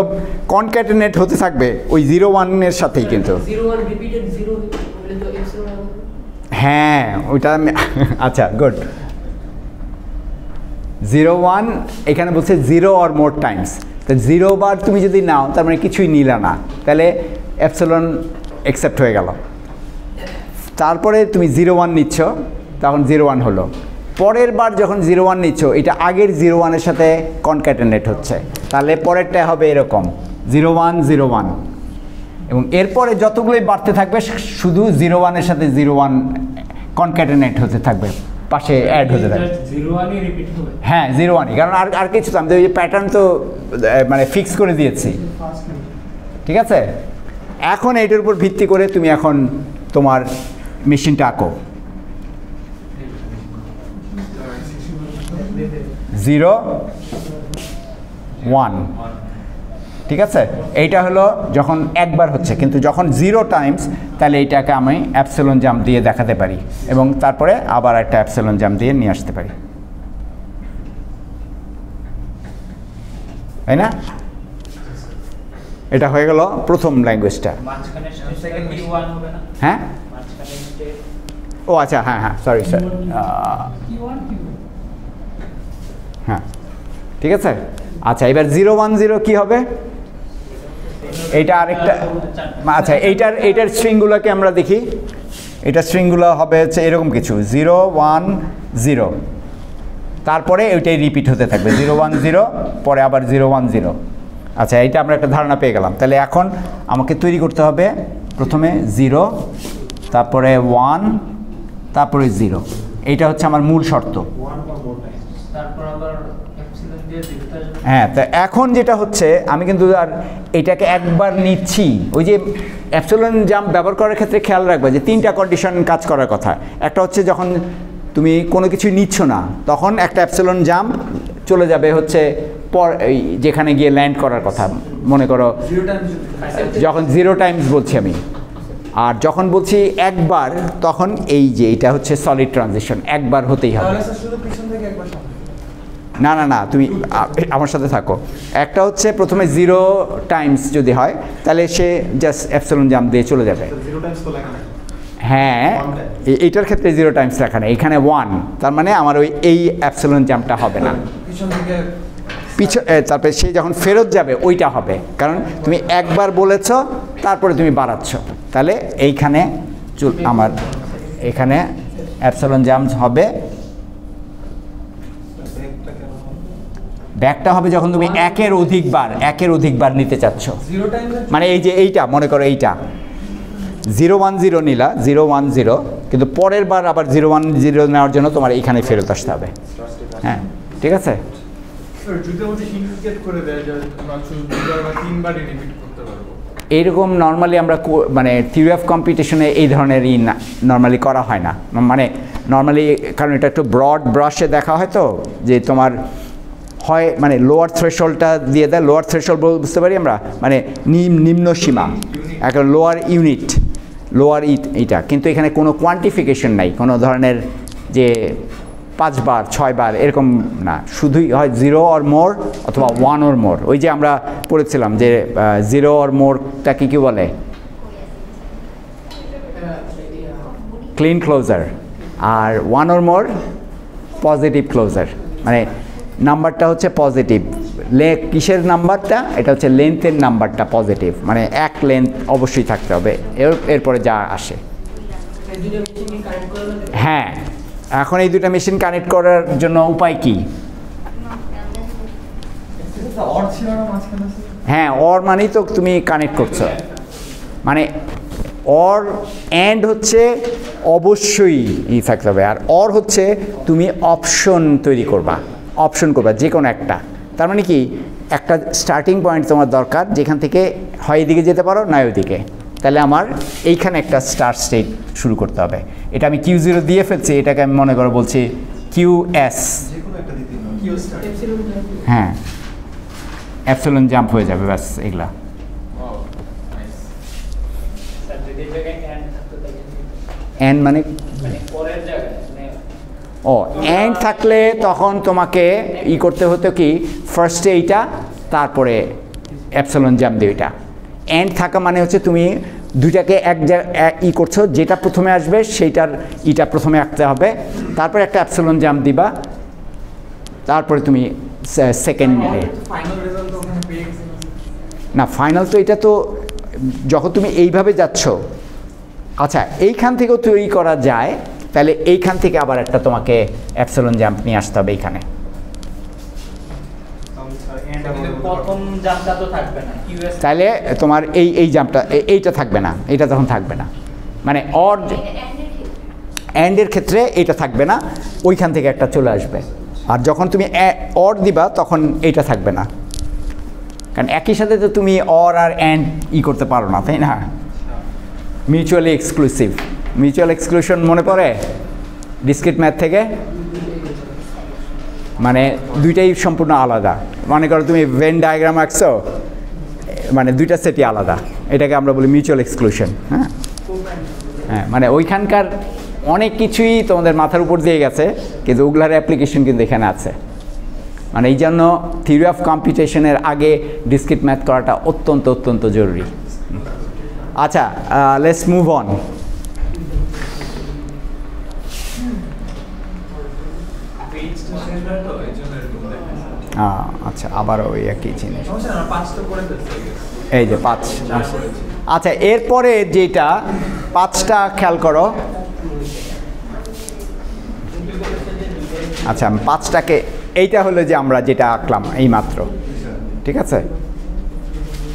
কনক্যাটেনেট হতে থাকবে ওই 01-এর সাথেই কিন্তু। হ্যাঁ ওইটা আচ্ছা গুড। 01 এখানে বলছে 0 অর মোর টাইমস। তো 0 বার তুমি যদি নাও তার মানে কিছুই নিলা না, তাহলে অ্যাপসিলন অ্যাকসেপ্ট হয়ে গেল। তারপরে তুমি 01 নিচ্ছ, তখন 01 হলো। পরের বার যখন 01 নিচ্ছ, এটা আগের 01-এর সাথে কনক্যাটেনেট হচ্ছে, তাহলে পরেরটা হবে এরকম 0101, এবং এরপরে যতগুলোই বাড়তে থাকবে শুধু 01-এর সাথে 01 কনক্যাটেনেট হতে থাকবে, পাশে অ্যাড হতে থাকবে। হ্যাঁ 01ই, কারণ আর কিছু তো আমি তো ওই প্যাটার্ন তো মানে ফিক্স করে দিয়েছি, ঠিক আছে? এখন এইটার উপর ভিত্তি করে তুমি এখন তোমার মেশিনটা আঁকো। 01, ঠিক আছে? এইটা হলো যখন একবার হচ্ছে, কিন্তু যখন 0 টাইমস তাহলে এইটাকে আমি অ্যাপসিলন জাম্প দিয়ে দেখাতে পারি এবং তারপরে আবার একটা অ্যাপসিলন জাম্প দিয়ে নিয়ে আসতে পারি, তাই না? এটা হয়ে গেল প্রথম ল্যাঙ্গুয়েজটা। হ্যাঁ ও আচ্ছা, হ্যাঁ হ্যাঁ সরি স্যার, হ্যাঁ ঠিক আছে। আচ্ছা এবার 010 কি হবে, এইটা আরেকটা, আচ্ছা এইটার স্ট্রিংগুলোকে আমরা দেখি। এটা স্ট্রিংগুলো হবে হচ্ছে এরকম কিছু 010, তারপরে ওইটাই রিপিট হতে থাকবে 010, পরে আবার 010। আচ্ছা এইটা আমরা একটা ধারণা পেয়ে গেলাম। তাহলে এখন আমাকে তৈরি করতে হবে প্রথমে 0, তারপরে 1, তারপরে 0। এইটা হচ্ছে আমার মূল শর্ত। হ্যাঁ তো এখন যেটা হচ্ছে, আমি কিন্তু আর এটাকে একবার নিচ্ছি, ওই যে অ্যাপসিলন জাম্প ব্যবহার করার ক্ষেত্রে খেয়াল রাখবে যে 3টা কন্ডিশন কাজ করার কথা। একটা হচ্ছে যখন তুমি কোনো কিছু নিচ্ছ না, তখন একটা অ্যাপসিলন জাম্প চলে যাবে হচ্ছে যেখানে গিয়ে ল্যান্ড করার কথা, মনে করো যখন 0 টাইমস বলছি আমি। আর যখন বলছি একবার, তখন এই যে এটা হচ্ছে সলিড ট্রানজিশন, একবার হতেই হবে। না না না, তুমি আমার সাথে থাকো। একটা হচ্ছে প্রথমে 0 টাইমস যদি হয় তাহলে সে জাস্ট অ্যাপসিলন জাম্প দিয়ে চলে যাবে। হ্যাঁ এইটার ক্ষেত্রে 0 টাইমস লেখা নেই, এখানে 1, তার মানে আমার এই অ্যাপসিলন জাম্পটা হবে না। তারপরে সে যখন ফেরত যাবে ওইটা হবে, কারণ তুমি একবার বলেছ তারপরে তুমি বাড়াচ্ছ। তাহলে এইখানে আমার এখানে অ্যাপসিলন জাম্প হবে। ব্যাকটা হবে যখন তুমি একের অধিকবার নিতে চাচ্ছ, মানে এই যে এইটা মনে করো এইটা 010 নিলা 010, কিন্তু পরের বার আবার 010 নেওয়ার জন্য তোমার এইখানে ফেরত আসতে হবে। হ্যাঁ ঠিক আছে, যদি আমাদের ইন্ডিকেট করে দেয় যে আমরা শুধু দুবার বা তিনবার রিপিট করতে পারবো, এইরকম নর্মালি আমরা মানে থিওরি অফ কম্পিটিশনে এই ধরনের নর্মালি করা হয় না, মানে নর্মালি, কারণ এটা একটু ব্রড ব্রাশে দেখা হয় তো, যে তোমার হয় মানে লোয়ার থ্রেশহোল্ডটা দিয়ে দেয়, লোয়ার থ্রেশহোল্ড বুঝতে পারি আমরা, মানে নিম্ন সীমা, এখন লোয়ার ইউনিট, লোয়ার এইটা, কিন্তু এখানে কোনো কোয়ান্টিফিকেশন নাই, কোনো ধরনের যে 5 বার 6 বার এরকম না, শুধুই হয় 0 অর মোর অথবা 1 অর মোর। ওই যে আমরা পড়েছিলাম যে 0 অর মোরটাকে কি বলে, ক্লিন ক্লোজার, আর 1 অর মোর পজিটিভ ক্লোজার, মানে নাম্বারটা হচ্ছে পজিটিভ, কিসের নাম্বারটা, এটা হচ্ছে লেন্থের নাম্বারটা পজিটিভ, মানে এক লেন্থ অবশ্যই থাকতে হবে, এরপরে যা আসে। হ্যাঁ, এখন এই দুটা মেশিন কানেক্ট করার জন্য উপায় কি? হ্যাঁ, অর মানেই তো তুমি কানেক্ট করছো, মানে অর অ্যান্ড হচ্ছে অবশ্যই থাকতে হবে, আর অর হচ্ছে তুমি অপশন তৈরি করবা, অপশন করবা যে কোনো একটা, তার মানে কি একটা স্টার্টিং পয়েন্ট তোমার দরকার যেখান থেকে হয় এদিকে যেতে পারো না ওইদিকে, তাহলে আমার এইখানে একটা স্টার্ট স্টেট শুরু করতে হবে। এটা আমি Q0 দিয়ে ফেলছি, এটাকে আমি মনে করো বলছি QS, হ্যাঁ, অ্যাপসিলন জাম্প হয়ে যাবে, ব্যাস এগুলা। এন্ড মানে ও এন্ড থাকলে তখন তোমাকে করতে হতো কি, ফার্স্টে এইটা, তারপরে অ্যাপসিলন জাম্প দিয়ে ওইটা। এন্ড থাকা মানে হচ্ছে তুমি দুইটাকে এক জায়গায় করছো, যেটা প্রথমে আসবে সেইটার ইটা প্রথমে আঁকতে হবে, তারপরে একটা অ্যাপসিলন জাম্প দিবা, তারপরে তুমি সেকেন্ডে না, ফাইনাল তো এটা তো যখন তুমি এইভাবে যাচ্ছ, আচ্ছা এইখান থেকেও তৈরি করা যায়, তাহলে এইখান থেকে আবার একটা তোমাকে অ্যাপসিলন জাম্প নিয়ে আসতে হবে এইখানে, তাহলে তোমার এই জাম্পটা, এইটা থাকবে না, এইটা তখন থাকবে না, মানে অর অ্যান্ডের ক্ষেত্রে এইটা থাকবে না, ওইখান থেকে একটা চলে আসবে, আর যখন তুমি অর দিবা তখন এইটা থাকবে না, কারণ একই সাথে তো তুমি অর আর অ্যান্ড করতে পারো না, তাই না? মিউচুয়ালি এক্সক্লুসিভ, মিউচুয়াল এক্সক্লুশন মনে পড়ে ডিসক্রিট ম্যাথ থেকে, মানে দুইটাই সম্পূর্ণ আলাদা, মনে করো তুমি ভেন ডায়াগ্রাম আঁকছো, মানে দুইটা সেটই আলাদা, এটাকে আমরা বলি মিউচুয়াল এক্সক্লুশন। হ্যাঁ হ্যাঁ, মানে ওইখানকার অনেক কিছুই তোমাদের মাথার উপর দিয়ে গেছে, কিন্তু ওগুলার অ্যাপ্লিকেশন কিন্তু এখানে আছে, মানে এই জন্য থিওরি অফ কম্পিউটেশনের আগে ডিসক্রিট ম্যাথ করাটা অত্যন্ত অত্যন্ত জরুরি। আচ্ছা, লেটস মুভ অন। আচ্ছা, আবারও ওই একই জিনিস, এই যে 5। আচ্ছা, এরপরে যেটা 5টা খেয়াল করো, আচ্ছা 5টাকে, এইটা হলো যে আমরা যেটা আঁকলাম এই মাত্র, ঠিক আছে?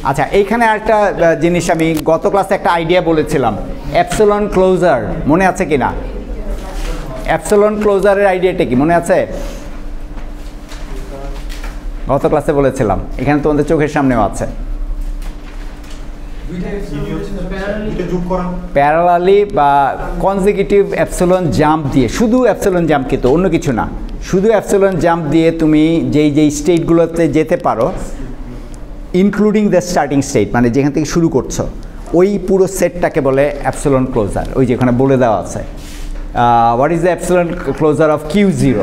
আচ্ছা, এইখানে একটা জিনিস আমি গত ক্লাসে একটা আইডিয়া বলেছিলাম, অ্যাপসিলন ক্লোজার, মনে আছে কি না? অ্যাপসিলন ক্লোজারের আইডিয়াটা কি মনে আছে? গত ক্লাসে বলেছিলাম, এখানে তোমাদের চোখের সামনেও আছে, প্যারালালি বা কনজিকিউটিভ অ্যাপসিলন জাম্প দিয়ে, শুধু অ্যাপসিলন জাম্প, কিন্তু অন্য কিছু না, শুধু অ্যাপসিলন জাম্প দিয়ে তুমি যেই স্টেটগুলোতে যেতে পারো, ইনক্লুডিং দ্য স্টার্টিং স্টেট, মানে যেখান থেকে শুরু করছো, ওই পুরো সেটটাকে বলে অ্যাপসিলন ক্লোজার। ওই যেখানে বলে দেওয়া আছে, what is the epsilon closure of Q0,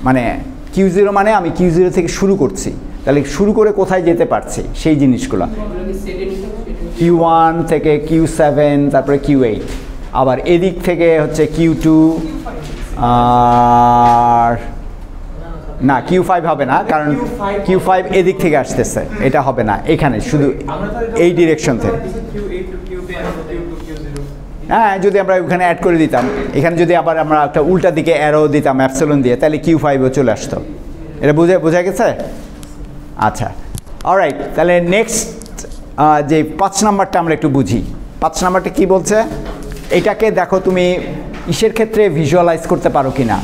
মানে Q0 মানে আমি Q0 থেকে শুরু করছি, তাহলে শুরু করে কোথায় যেতে পারছি সেই জিনিসগুলো, Q1 থেকে Q7, তারপরে Q8, আবার এদিক থেকে হচ্ছে Q2, আর না Q5 হবে না, কারণ Q5 এদিক থেকে আসতেছে, এটা হবে না, এখানে শুধু এই ডিরেকশন থেকে। হ্যাঁ, যদি আমরা ওখানে অ্যাড করে দিতাম, এখানে যদি আবার আমরা একটা উল্টা দিকে অ্যারো দিতাম অ্যাপসিলন দিয়ে, তাহলে Q5ও চলে আসতো। এটা বোঝা গেছে? আচ্ছা, অলরাইট, তাহলে নেক্সট যে 5 নাম্বারটা আমরা একটু বুঝি। 5 নাম্বারটা কি বলছে, এটাকে দেখো তুমি ইসের ক্ষেত্রে ভিজুয়ালাইজ করতে পারো কি না,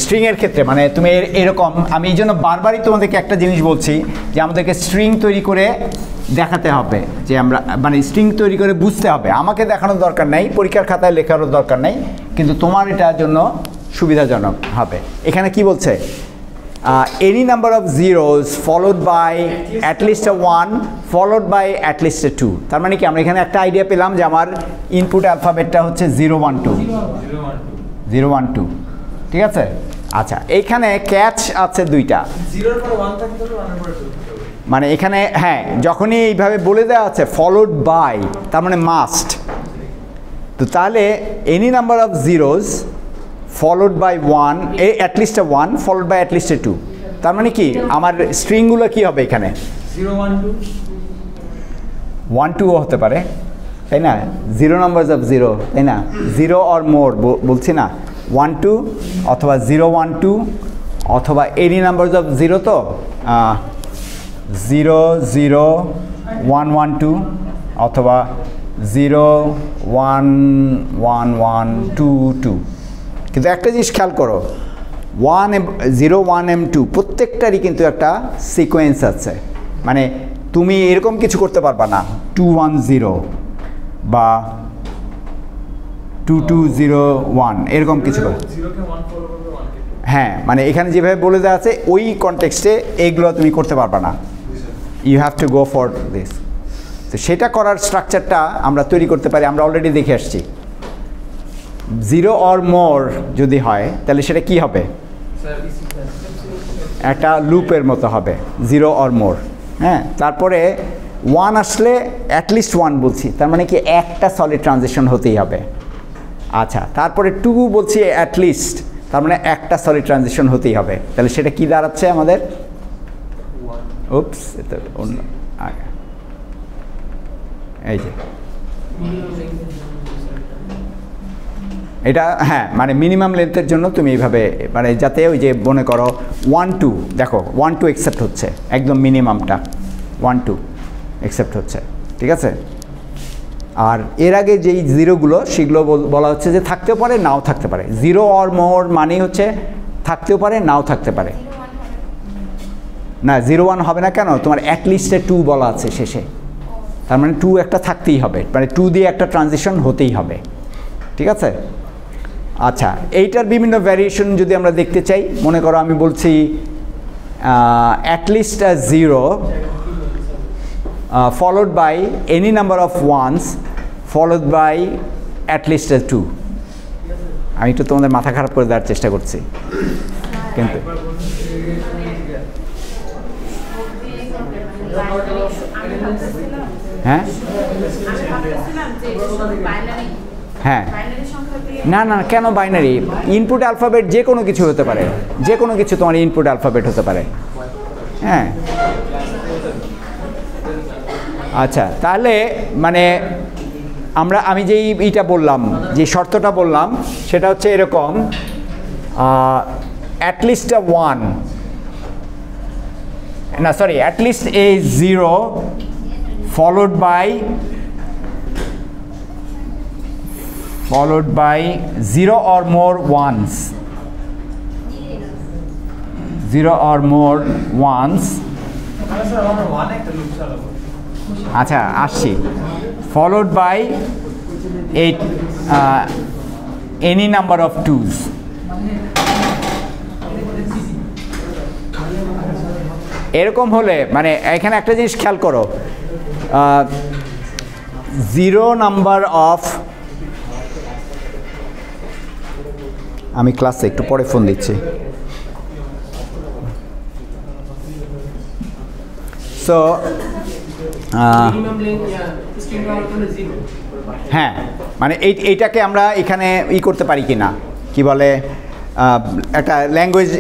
স্ট্রিংয়ের ক্ষেত্রে মানে তুমি এরকম, আমি এই জন্য বারবারই তোমাদেরকে একটা জিনিস বলছি যে আমাদেরকে স্ট্রিং তৈরি করে দেখাতে হবে, যে আমরা মানে স্ট্রিং তৈরি করে বুঝতে হবে। আমাকে দেখানোর দরকার নেই, পরীক্ষার খাতায় লেখারও দরকার নেই, কিন্তু তোমার এটার জন্য সুবিধাজনক হবে। এখানে কি বলছে, any number of zeros followed by at least a 1 followed by at least a 2। তার মানে কি আমরা এখানে একটা আইডিয়া পেলাম যে আমার ইনপুট অ্যালফাবেটটা হচ্ছে 0 1 2 0 1 2, ঠিক আছে? আচ্ছা, এইখানে ক্যাচ আছে দুইটা, 0 এর পরে 1 থাকতে হবে, 1 এর পরে 2 থাকতে হবে। মানে এখানে হ্যাঁ যখনই এইভাবে বলে দেওয়া আছে ফলোড বাই, তার মানে মাস্ট। তো তাহলে any number of zeros followed by 1 at least 1 followed by at least 2, তার মানে কি আমার স্ট্রিংগুলো কি হবে এখানে 0 1 2 1 2 হতে পারে, তাই না? 0 নাম্বারস অফ 0, তাই না? 0 অর মোর বলছি না, 1 2 অথবা 0 1 2 অথবা এনি নাম্বারস অফ 0, তো 0 0 1 1 2 অথবা 0 1 1 1 2 2। কিন্তু একটা জিনিস খেয়াল করো, 0 1 2 প্রত্যেকটারই কিন্তু একটা সিকোয়েন্স আছে। মানে তুমি এরকম কিছু করতে পারবা না 2 1 0 বা 2 2 0 1 এরকম কিছু করে। 0 কে 1 ফলো করবে, 1 কে 2। হ্যাঁ, মানে এখানে যেভাবে বলে দেওয়া আছে ওই কনটেক্সটে এইগুলো তুমি করতে পারবা না, you have to go for this. তো সেটা করার স্ট্রাকচারটা আমরা তৈরি করতে পারি, আমরা অলরেডি দেখে আসছি। 0 অর মোর যদি হয় তাহলে সেটা কি হবে, একটা লুপের মতো হবে 0 অর মোর। হ্যাঁ, তারপরে 1 আসলে অ্যাটলিস্ট 1 বলছি, তার মানে কি একটা সলিড ট্রানজিশন হতেই হবে। আচ্ছা, তারপরে 2 বলছি অ্যাটলিস্ট, তার মানে একটা সলিড ট্রানজিশন হতেই হবে। তাহলে সেটা কি দাঁড়াচ্ছে আমাদের, উপস এটা অন্য আগে এই যে এটা, হ্যাঁ মানে মিনিমাম লেন্থের জন্য তুমি এইভাবে মানে যাতে ওই যে মনে করো 1 2, দেখো 1 2 অ্যাকসেপ্ট হচ্ছে, একদম মিনিমামটা 1 2 অ্যাকসেপ্ট হচ্ছে, ঠিক আছে? আর এর আগে যেই জিরোগুলো সেগুলো বলা হচ্ছে যে থাকতেও পারে নাও থাকতে পারে। 0 অর মোর মানেই হচ্ছে থাকতেও পারে নাও থাকতে পারে। না 0 1 হবে না কেন, তোমার অ্যাটলিস্টে 2 বলা আছে শেষে, তার মানে 2 একটা থাকতেই হবে, মানে 2 দিয়ে একটা ট্রানজিশন হতেই হবে, ঠিক আছে? আচ্ছা, এইটার বিভিন্ন ভ্যারিয়েশন যদি আমরা দেখতে চাই, মনে করো আমি বলছি at least 0 followed by any number of ones followed by at least 2। আমি একটু তোমাদের মাথা খারাপ করে দেওয়ার চেষ্টা করছি, কিন্তু হ্যাঁ হ্যাঁ না না কেন বাইনারি, ইনপুট অ্যালফাবেট যে কোনো কিছু হতে পারে, যে কোনো কিছু তোমার ইনপুট অ্যালফাবেট হতে পারে। হ্যাঁ, আচ্ছা, তাহলে মানে আমি যেই এইটা বললাম, যে শর্তটা বললাম সেটা হচ্ছে এরকম, অ্যাটলিস্ট 1 না sorry at least a 0 followed by 0 or more ones, 0 or more ones। আচ্ছা আসছি, followed by any number of 2s। এরকম হলে মানে এখানে একটা জিনিস খেয়াল করো, 0 নাম্বার অফ, আমি ক্লাসে একটু পরে ফোন দিচ্ছি। সো হ্যাঁ, মানে এইটাকে আমরা এখানে করতে পারি কি না, কি বলে একটা ল্যাঙ্গুয়েজ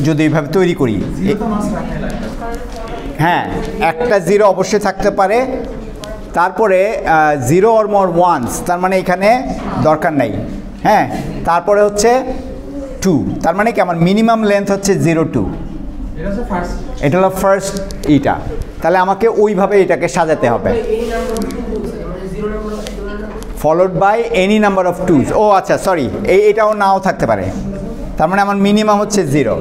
যদি এইভাবে তৈরি করি, হ্যাঁ একটা 0 অবশ্যই থাকতে পারে, তারপরে 0 or more ones, তার মানে এখানে দরকার নাই। হ্যাঁ, তারপরে হচ্ছে 2, তার মানে কি আমার মিনিমাম লেন্থ হচ্ছে 0 2, এটা হলো ফার্স্ট এইটা। তাহলে আমাকে ওইভাবে এটাকে সাজাতে হবে, followed by any number of 2s। ও আচ্ছা সরি, এটাও নাও থাকতে পারে, তার মানে আমার মিনিমাম হচ্ছে 0।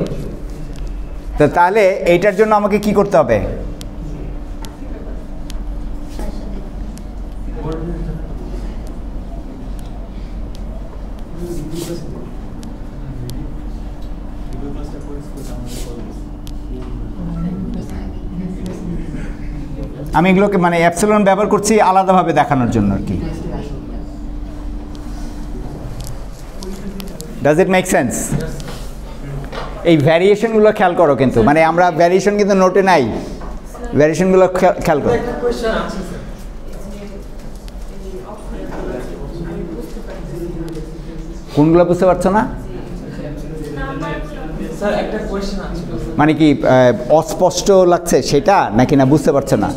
তো তাহলে এইটার জন্য আমাকে কি করতে হবে? আমি এগুলোকে মানে অ্যাপসিলন ব্যবহার করছি আলাদাভাবে দেখানোর জন্য আর কি। Does it make sense? এই ভ্যারিয়েশনগুলো খেয়াল করো কিন্তু, মানে আমরা ভ্যারিয়েশন কিন্তু নোটে নাই, ভ্যারিয়েশনগুলো খেয়াল করো। কোনগুলো বুঝতে পারছো না? মানে কি অস্পষ্ট লাগছে সেটা, নাকি না বুঝতে পারছো না?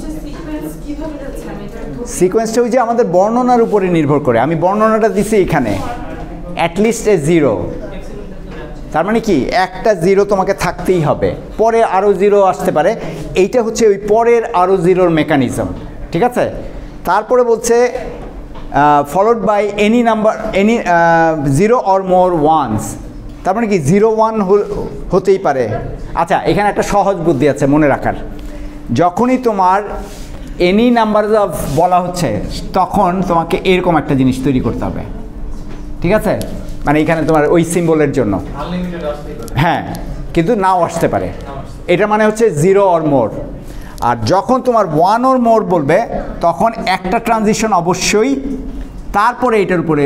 সিকোয়েন্সটা ওই যে আমাদের বর্ণনার উপরে নির্ভর করে। আমি বর্ণনাটা দিছি এখানে অ্যাটলিস্ট এ 0, তার মানে কি একটা 0 তোমাকে থাকতেই হবে, পরে আরও 0 আসতে পারে। এইটা হচ্ছে ওই পরের আরও 0-র মেকানিজম, ঠিক আছে? তারপরে বলছে followed by any number, any 0 or more ones, তার মানে কি 0 1 হতেই পারে। আচ্ছা, এখানে একটা সহজ বুদ্ধি আছে মনে রাখার। যখনই তোমার এনি নাম্বার অফ বলা হচ্ছে, তখন তোমাকে এরকম একটা জিনিস তৈরি করতে হবে, ঠিক আছে? মানে এখানে তোমার ওই সিম্বলের জন্য হ্যাঁ, কিন্তু নাও আসতে পারে। এটা মানে হচ্ছে 0 or more। আর যখন তোমার 1 or more বলবে, তখন একটা ট্রানজিশন অবশ্যই, তারপরে এটার উপরে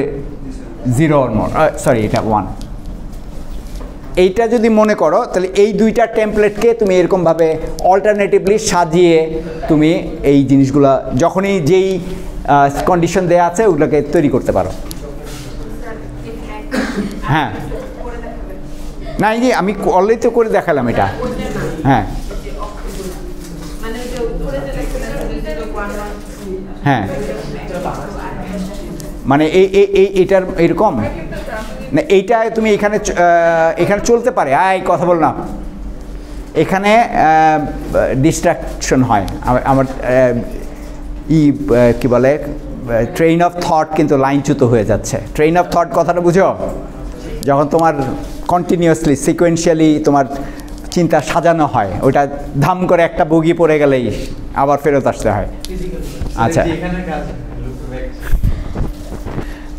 0 or more, সরি এটা 1। এইটা যদি মনে করো, তাহলে এই দুইটা টেমপ্লেটকে তুমি এরকমভাবে অল্টারনেটিভলি সাজিয়ে তুমি এই জিনিসগুলো যখনই যেই কন্ডিশন দেওয়া আছে ওগুলোকে তৈরি করতে পারো। হ্যাঁ, না এই যে আমি অলরেডি তো করে দেখালাম এটা। হ্যাঁ হ্যাঁ, মানে এটার এরকম না, এইটা তুমি এখানে এখানে চলতে পারে। কথা বল না, এখানে ডিস্ট্রাকশন হয় আমার কি বলে ট্রেন অফ থট, কিন্তু লাইনচ্যুত হয়ে যাচ্ছে। ট্রেন অফ থট কথাটা বুঝো? যখন তোমার কন্টিনিউয়াসলি সিকোয়েন্সিয়ালি তোমার চিন্তা সাজানো হয়, ওটা ধাম করে একটা বগি পড়ে গেলেই আবার ফেরত আসতে হয়। আচ্ছা,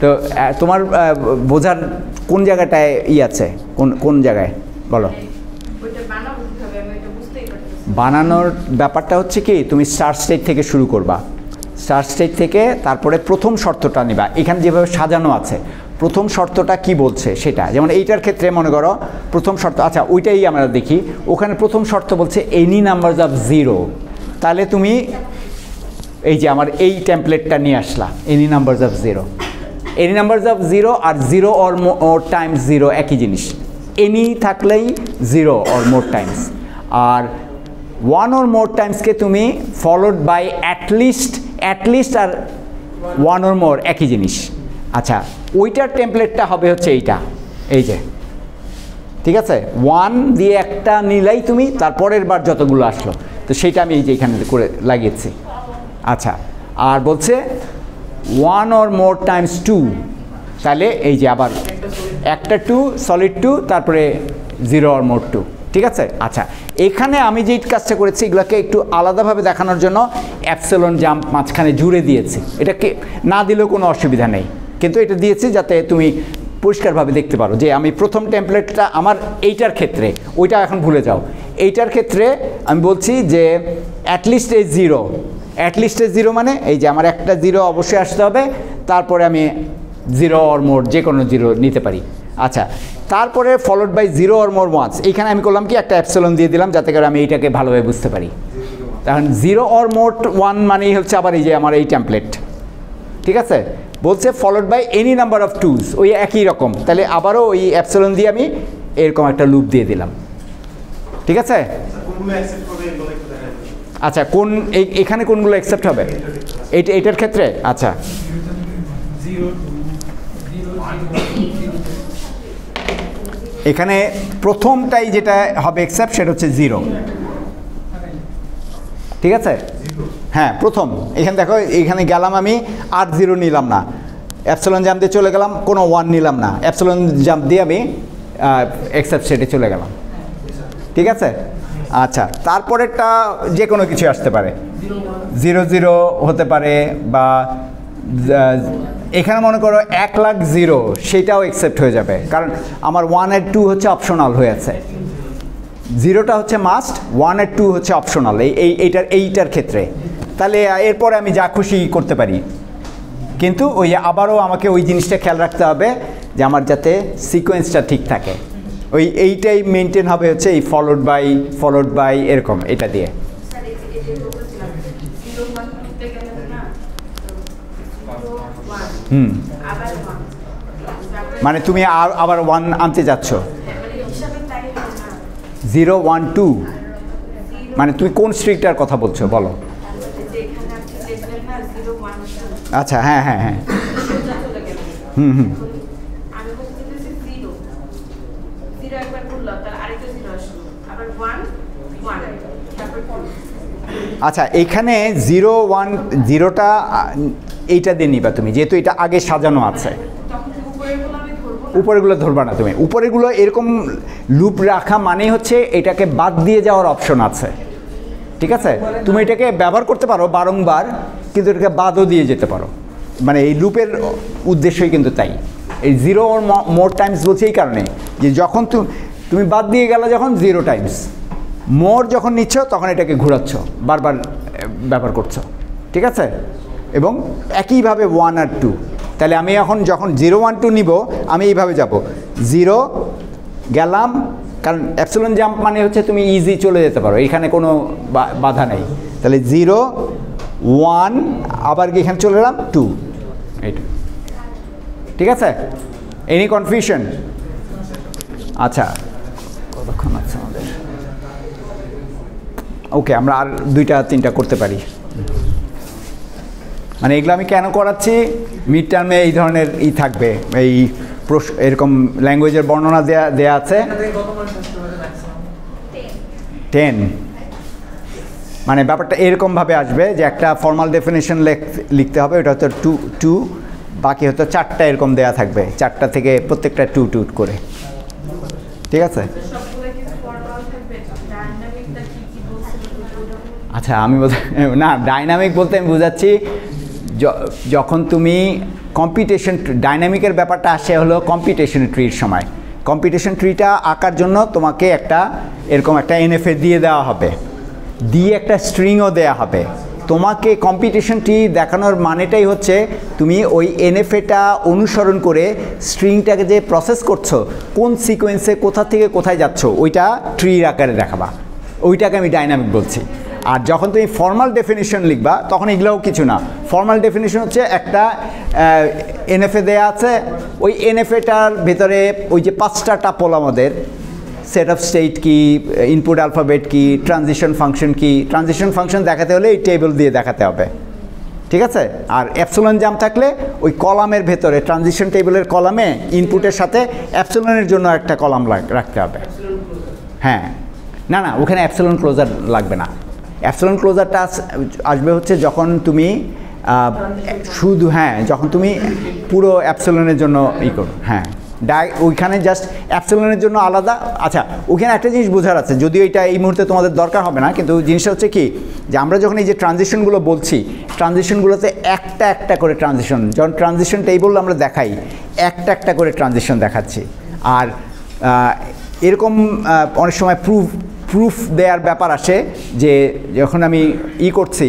তো তোমার বোঝার কোন জায়গাটায় আছে, কোন জায়গায় বলো? বানানোর ব্যাপারটা হচ্ছে কি, তুমি স্টার্ট স্টেজ থেকে শুরু করবা। স্টার্ট স্টেজ থেকে তারপরে প্রথম শর্তটা নিবা। এখানে যেভাবে সাজানো আছে, প্রথম শর্তটা কি বলছে সেটা, যেমন এইটার ক্ষেত্রে মনে করো প্রথম শর্ত, আচ্ছা ওইটাই আমরা দেখি। ওখানে প্রথম শর্ত বলছে এনি নাম্বারস অফ 0, তাহলে তুমি এই যে আমার এই টেমপ্লেটটা নিয়ে আসলা, any numbers of 0। Any numbers of 0 আর 0 or more টাইমস 0 একই জিনিস। এনি থাকলেই 0 or more টাইমস, আর 1 or more টাইমসকে তুমি ফলোড বাই অ্যাটলিস্ট আর 1 or more একই জিনিস। আচ্ছা, ওইটার টেমপ্লেটটা হবে হচ্ছে এইটা, এই যে, ঠিক আছে? 1 দিয়ে একটা নিলেই তুমি তারপরের বার যতগুলো আসলো, তো সেইটা আমি এই যে এখানে করে লাগিয়েছি। আচ্ছা, আর বলছে 1 or more টাইমস 2, তাহলে এই যে আবার একটা 2 সলিড 2, তারপরে 0 or more 2, ঠিক আছে? আচ্ছা, এখানে আমি যেই কাজটা করেছি এগুলোকে একটু আলাদাভাবে দেখানোর জন্য অ্যাপসিলন জাম্প মাঝখানে জুড়ে দিয়েছি। এটাকে না দিলেও কোনো অসুবিধা নেই, কিন্তু এটা দিয়েছি যাতে তুমি পরিষ্কারভাবে দেখতে পারো যে আমি প্রথম টেমপ্লেটটা আমার এইটার ক্ষেত্রে, ওইটা এখন ভুলে যাও। এইটার ক্ষেত্রে আমি বলছি যে অ্যাটলিস্ট এই 0, অ্যাটলিস্ট এই 0 মানে এই যে আমার একটা 0 অবশ্যই আসতে হবে, তারপরে আমি 0 or more যে কোনো 0 নিতে পারি। আচ্ছা, তারপরে followed by 0 or more ones। এইখানে আমি করলাম কি, একটা অ্যাপসিলন দিয়ে দিলাম যাতে করে আমি এইটাকে ভালোভাবে বুঝতে পারি। তখন 0 or more 1 মানেই হচ্ছে আবার এই যে আমার এই টেমপ্লেট, ঠিক আছে? বলছে followed by any number of 2s, ওই একই রকম। তাহলে আবারও ওই অ্যাপসিলন দিয়ে আমি এরকম একটা লুপ দিয়ে দিলাম, ঠিক আছে? আচ্ছা, কোন এখানে কোনগুলো অ্যাকসেপ্ট হবে এইটার ক্ষেত্রে? আচ্ছা, এখানে প্রথমটাই যেটা হবে অ্যাকসেপ্ট সেটা হচ্ছে 0, ঠিক আছে? হ্যাঁ, প্রথম। এখানে দেখো, এখানে গেলাম আমি আর 0 নিলাম না, অ্যাপসিলন জাম্প দিয়ে চলে গেলাম, কোনো 1 নিলাম না, অ্যাপসিলন জাম্প দিয়ে আমি এক্সেপ্ট স্টেটে চলে গেলাম। ঠিক আছে? আচ্ছা, তারপরেরটা যে কোনো কিছু আসতে পারে, 0 0 হতে পারে, বা এখানে মনে করো 1,00,000 সেটাও অ্যাকসেপ্ট হয়ে যাবে, কারণ আমার 1 আর 2 হচ্ছে অপশনাল হয়ে আছে। 0টা হচ্ছে মাস্ট, 1 আর 2 হচ্ছে অপশনাল এইটার ক্ষেত্রে। তাহলে এরপরে আমি যা খুশি করতে পারি, কিন্তু ওই আবারও আমাকে ওই জিনিসটা খেয়াল রাখতে হবে যে আমার যাতে সিকোয়েন্সটা ঠিক থাকে। এইটাই মেনটেন হবে হচ্ছে এই ফলোড বাই এরকম এটা দিয়ে। মানে তুমি আবার 1 আনতে যাচ্ছ, 0 1 2, মানে তুমি কোন স্ট্রিকটার কথা বলছো বলো? আচ্ছা, হ্যাঁ হ্যাঁ হ্যাঁ, আচ্ছা, এখানে 0 1 0টা এইটা দিয়ে নিবা তুমি, যেহেতু এটা আগে সাজানো আছে। উপরেগুলো ধরবা না তুমি, উপরেগুলো এরকম লুপ রাখা মানে হচ্ছে এটাকে বাদ দিয়ে যাওয়ার অপশন আছে। ঠিক আছে? তুমি এটাকে ব্যবহার করতে পারো বারংবার, কিন্তু এটাকে বাদও দিয়ে যেতে পারো। মানে এই লুপের উদ্দেশ্যই কিন্তু তাই। এই 0 or more টাইমস বলছে এই কারণে যে যখন তুমি বাদ দিয়ে গেলে যখন 0 টাইমস, মোর যখন নিচ্ছ তখন এটাকে ঘোরাচ্ছ, বারবার ব্যবহার করছো। ঠিক আছে? এবং একইভাবে 1 আর 2। তাহলে আমি এখন যখন 0 1 2 নিব, আমি এইভাবে যাব, 0 গেলাম, কারণ অ্যাপসিলন জাম্প মানে হচ্ছে তুমি ইজি চলে যেতে পারো, এখানে কোনো বাধা নেই। তাহলে 0 1 আবার এখানে চলে গেলাম 2, এইটা। ঠিক আছে? Any confusion? আচ্ছা, কতক্ষণ আছে আমাদের? ওকে, আমরা আর 2টা 3টা করতে পারি। মানে এগুলো আমি কেন করাচ্ছি, মিড টার্মে এই ধরনের থাকবে, এই এরকম ল্যাঙ্গুয়েজের বর্ণনা দেয়া আছে। 10, মানে ব্যাপারটা এরকমভাবে আসবে যে একটা ফর্মাল ডেফিনেশন লিখতে হবে, ওটা হয়তো 2, বাকি হয়তো 4টা এরকম দেয়া থাকবে, 4টা থেকে প্রত্যেকটা 2 2 করে। ঠিক আছে? আচ্ছা, আমি না, ডাইনামিক বলতে আমি বোঝাচ্ছি যখন তুমি কম্পিটিশন, ডাইনামিকের ব্যাপারটা আসে হলো কম্পিটিশন ট্রির সময়। কম্পিটিশন ট্রিটা আঁকার জন্য তোমাকে এরকম একটা এনএফএ দিয়ে দেওয়া হবে, দিয়ে একটা স্ট্রিংও দেওয়া হবে। তোমাকে কম্পিটিশন ট্রি দেখানোর মানেটাই হচ্ছে তুমি ওই এনএফএটা অনুসরণ করে স্ট্রিংটাকে যে প্রসেস করছো, কোন সিকোয়েন্সে কোথা থেকে কোথায় যাচ্ছ, ওইটা ট্রির আকারে দেখাবা। ওইটাকে আমি ডাইনামিক বলছি। আর যখন তুমি ফর্মাল ডেফিনিশন লিখবা তখন এগুলোও কিছু না। ফর্মাল ডেফিনিশন হচ্ছে একটা এনএফএ দেয়া আছে, ওই এনএফএটার ভেতরে ওই যে 5টা টাপল আমাদের, সেট অফ স্টেট কি, ইনপুট অ্যালফাবেট কি, ট্রানজিশন ফাংশন কি। ট্রানজিশন ফাংশন দেখাতে হলে এই টেবিল দিয়ে দেখাতে হবে। ঠিক আছে? আর অ্যাপসিলন জাম্প থাকলে ওই কলামের ভেতরে, ট্রানজিশন টেবিলের কলামে ইনপুটের সাথে অ্যাপসিলনের জন্য একটা কলাম রাখতে হবে। হ্যাঁ, না না, ওখানে অ্যাপসিলন ক্লোজার লাগবে না। অ্যাপসিলন ক্লোজারটা আসবে হচ্ছে যখন তুমি শুধু, হ্যাঁ, যখন তুমি পুরো অ্যাপসিলনের জন্য করো। হ্যাঁ, ওইখানে জাস্ট অ্যাপসিলনের জন্য আলাদা। আচ্ছা, ওইখানে একটা জিনিস বোঝার আছে, যদিও এটা এই মুহূর্তে তোমাদের দরকার হবে না, কিন্তু জিনিসটা হচ্ছে কি যে আমরা যখন এই যে ট্রানজিশনগুলো বলছি, ট্রানজিশনগুলোতে একটা একটা করে ট্রানজিশন, যখন ট্রানজিশন টেবিল আমরা দেখাই, একটা একটা করে ট্রানজিশন দেখাচ্ছি। আর এরকম অনেক সময় প্রুফ দেওয়ার ব্যাপার আসে, যে যখন আমি করছি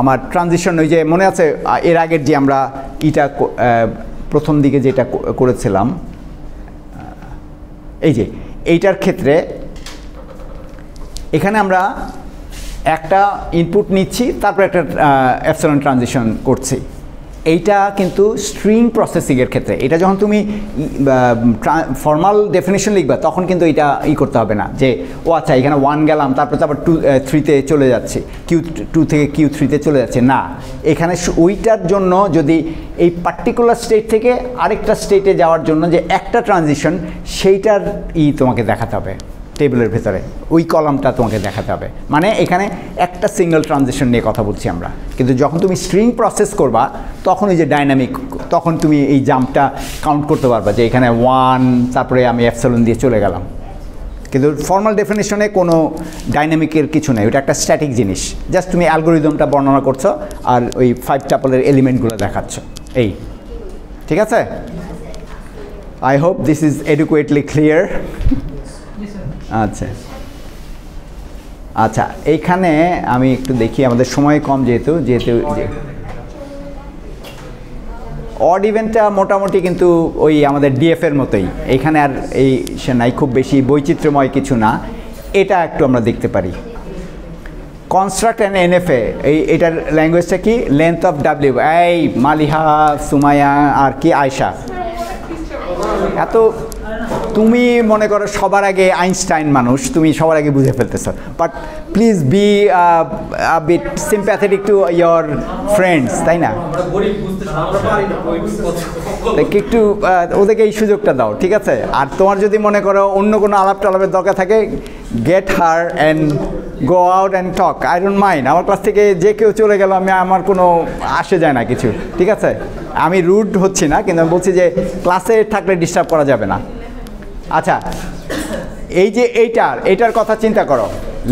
আমার ট্রানজিশন, ওই যে মনে আছে এর আগের যে আমরা প্রথম দিকে যেটা করেছিলাম, এই যে এইটার ক্ষেত্রে এখানে আমরা একটা ইনপুট নিচ্ছি, তারপর একটা অ্যাপসিলন ট্রানজিশন করছি। এইটা কিন্তু স্ট্রিং প্রসেসিংয়ের ক্ষেত্রে, এটা যখন তুমি ফর্মাল ডেফিনেশন লিখবা তখন কিন্তু এটা করতে হবে না যে ও আচ্ছা এখানে 1 গেলাম, তারপর 3-তে চলে যাচ্ছে, Q2 থেকে Q3-তে চলে যাচ্ছে না। এখানে ওইটার জন্য যদি এই পার্টিকুলার স্টেট থেকে আরেকটা স্টেটে যাওয়ার জন্য যে একটা ট্রানজিশন, সেইটার তোমাকে দেখাতে হবে। টেবিলের ভেতরে ওই কলামটা তোমাকে দেখাতে হবে। মানে এখানে একটা সিঙ্গেল ট্রানজিশন নিয়ে কথা বলছি আমরা, কিন্তু যখন তুমি স্ট্রিং প্রসেস করবা তখন ওই যে ডাইনামিক, তখন তুমি এই জাম্পটা কাউন্ট করতে পারবা যে এখানে 1, তারপরে আমি এপসিলন দিয়ে চলে গেলাম। কিন্তু ফর্মাল ডেফিনেশনে কোনো ডাইনামিকের কিছু নেই, ওটা একটা স্ট্যাটিক জিনিস, জাস্ট তুমি অ্যালগোরিদমটা বর্ণনা করছো আর ওই 5 টাপলের এলিমেন্টগুলো দেখাচ্ছ, এই ঠিক আছে। I hope this is adequately clear. আচ্ছা আচ্ছা, এইখানে আমি একটু দেখি, আমাদের সময় কম যেহেতু অড ইভেন্টটা মোটামুটি কিন্তু ওই আমাদের ডিএফের মতোই, এইখানে আর এই সে নাই, খুব বেশি বৈচিত্র্যময় কিছু না। এটা একটু আমরা দেখতে পারি কনস্ট্রাক্ট অ্যান্ড এনএফএ, এটার ল্যাঙ্গুয়েজটা কি, লেন্থ অফ ডাব্লিউ। এই মালিহা, সুমাইয়া আর কি আয়শা, এত তুমি মনে করো সবার আগে আইনস্টাইন মানুষ, তুমি সবার আগে বুঝে ফেলতেছ, but please be bit sympathetic to your friends, তাই না? একটু ওদেরকে এই সুযোগটা দাও, ঠিক আছে? আর তোমার যদি মনে করো অন্য কোনো আলাপ টালাপের দরকার থাকে, gate her and go out and talk, I don't mind. আমার ক্লাস থেকে যে কেউ চলে গেল, আমার কোনো আসে যায় না কিছু, ঠিক আছে? আমি রুড হচ্ছি না, কিন্তু আমি বলছি যে ক্লাসে থাকলে ডিস্টার্ব করা যাবে না। আচ্ছা, এই যে এইটার কথা চিন্তা করো,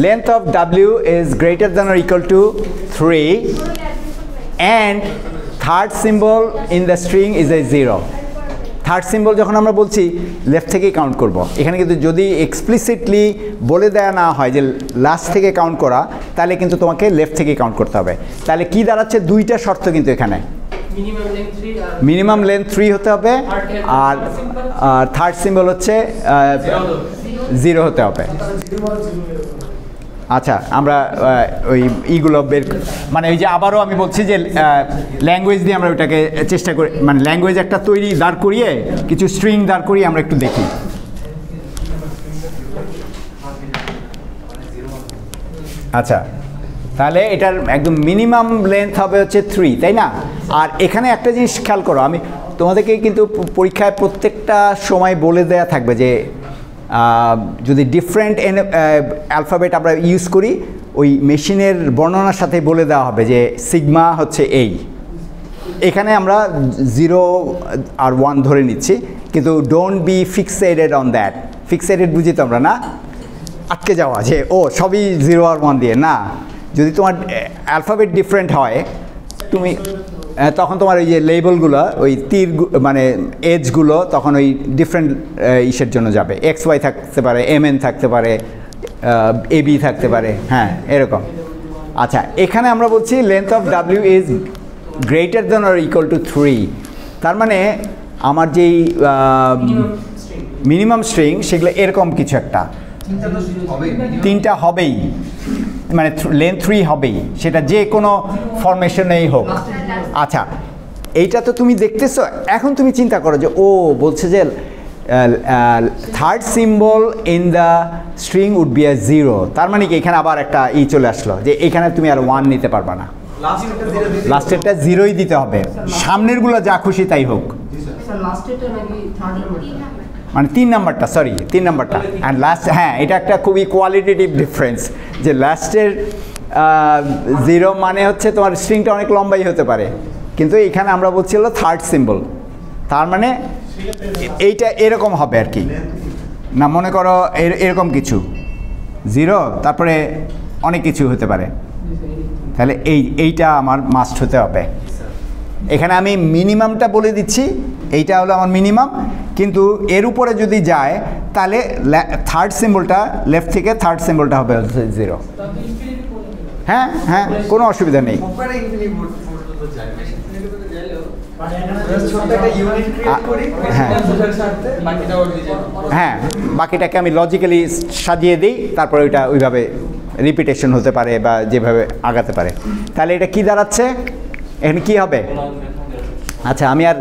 length of W is greater than or equal two 3 and third symbol in the string is a 0। Third symbol যখন আমরা বলছি লেফট থেকেই কাউন্ট করব, এখানে কিন্তু যদি এক্সপ্লিসিটলি বলে দেওয়া না হয় যে লাস্ট থেকে কাউন্ট করা, তাহলে কিন্তু তোমাকে লেফট থেকে কাউন্ট করতে হবে। তাহলে কি দাঁড়াচ্ছে, দুইটা শর্ত কিন্তু এখানে, মিনিমাম লেন্থ 3 হতে হবে, আর থার্ড সিম্বল হচ্ছে 0 হতে হবে। আচ্ছা, আমরা ওই ইগুলো বের, মানে ওই যে আবারও আমি বলছি যে ল্যাঙ্গুয়েজ দিয়ে আমরা ওইটাকে চেষ্টা করি, মানে ল্যাঙ্গুয়েজ একটা তৈরি দাঁড় করিয়ে কিছু স্ট্রিং দাঁড় করিয়ে আমরা একটু দেখি। আচ্ছা, তাহলে এটার একদম মিনিমাম লেন্থ হবে হচ্ছে 3, তাই না? আর এখানে একটা জিনিস খেয়াল করো, আমি তোমাদেরকে কিন্তু পরীক্ষায় প্রত্যেকটা সময় বলে দেয়া থাকবে যে যদি ডিফারেন্ট অ্যালফাবেট আমরা ইউজ করি, ওই মেশিনের বর্ণনার সাথে বলে দেওয়া হবে যে সিগমা হচ্ছে এই। এখানে আমরা 0 আর 1 ধরে নিচ্ছি, কিন্তু ডোন্ট বি ফিক্সেটেড অন দ্যাট। ফিক্সেটেড বুঝি তো আমরা না, আটকে যাওয়া যে ও সবই 0 আর 1 দিয়ে না। যদি তোমার অ্যালফাবেট ডিফারেন্ট হয়, তুমি তখন তোমার ওই যে লেবেলগুলো, ওই তীর মানে এজগুলো তখন ওই ডিফারেন্ট ইসের জন্য যাবে, XY থাকতে পারে, MN থাকতে পারে, AB থাকতে পারে, হ্যাঁ এরকম। আচ্ছা, এখানে আমরা বলছি length of W is greater than or equal two 3, তার মানে আমার যেই মিনিমাম স্ট্রিং সেগুলো এরকম কিছু একটা, 3টা হবেই, মানে লেন্থ 3 হবেই, সেটা যে কোনো ফরমেশনেই হোক। আচ্ছা, এইটা তো তুমি দেখতেছো, এখন তুমি চিন্তা করো যে ও বলছে যে third symbol in the string would be a 0, তার মানে কি এখানে আবার একটা চলে আসলো যে এখানে তুমি আর 1 নিতে পারবা না, লাস্টেরটা 0ই দিতে হবে, সামনেরগুলো যা খুশি তাই হোক। মানে 3 নাম্বারটা, সরি 3 নাম্বারটা অ্যান্ড লাস্ট, হ্যাঁ এটা একটা খুবই কোয়ালিটেটিভ ডিফারেন্স, যে লাস্টের 0 মানে হচ্ছে তোমার স্ট্রিংটা অনেক লম্বাই হতে পারে, কিন্তু এখানে আমরা বলছি হলো থার্ড সিম্বল, তার মানে এইটা এরকম হবে আর কি না, মনে করো এরকম কিছু 0, তারপরে অনেক কিছু হতে পারে, তাহলে এইটা আমার মাস্ট হতে হবে। এখানে আমি মিনিমামটা বলে দিচ্ছি, এইটা হলো আমার মিনিমাম, কিন্তু এর উপরে যদি যায় তাহলে থার্ড সিম্বলটা, লেফট থেকে থার্ড সিম্বলটা হবে 0। হ্যাঁ হ্যাঁ, কোনো অসুবিধা নেই। হ্যাঁ, বাকিটাকে আমি লজিক্যালি সাজিয়ে দিই, তারপরে ওইটা ওইভাবে রিপিটেশন হতে পারে বা যেভাবে আগাতে পারে। তাহলে এটা কি দাঁড়াচ্ছে, এখানে কি হবে? আচ্ছা, আমি আর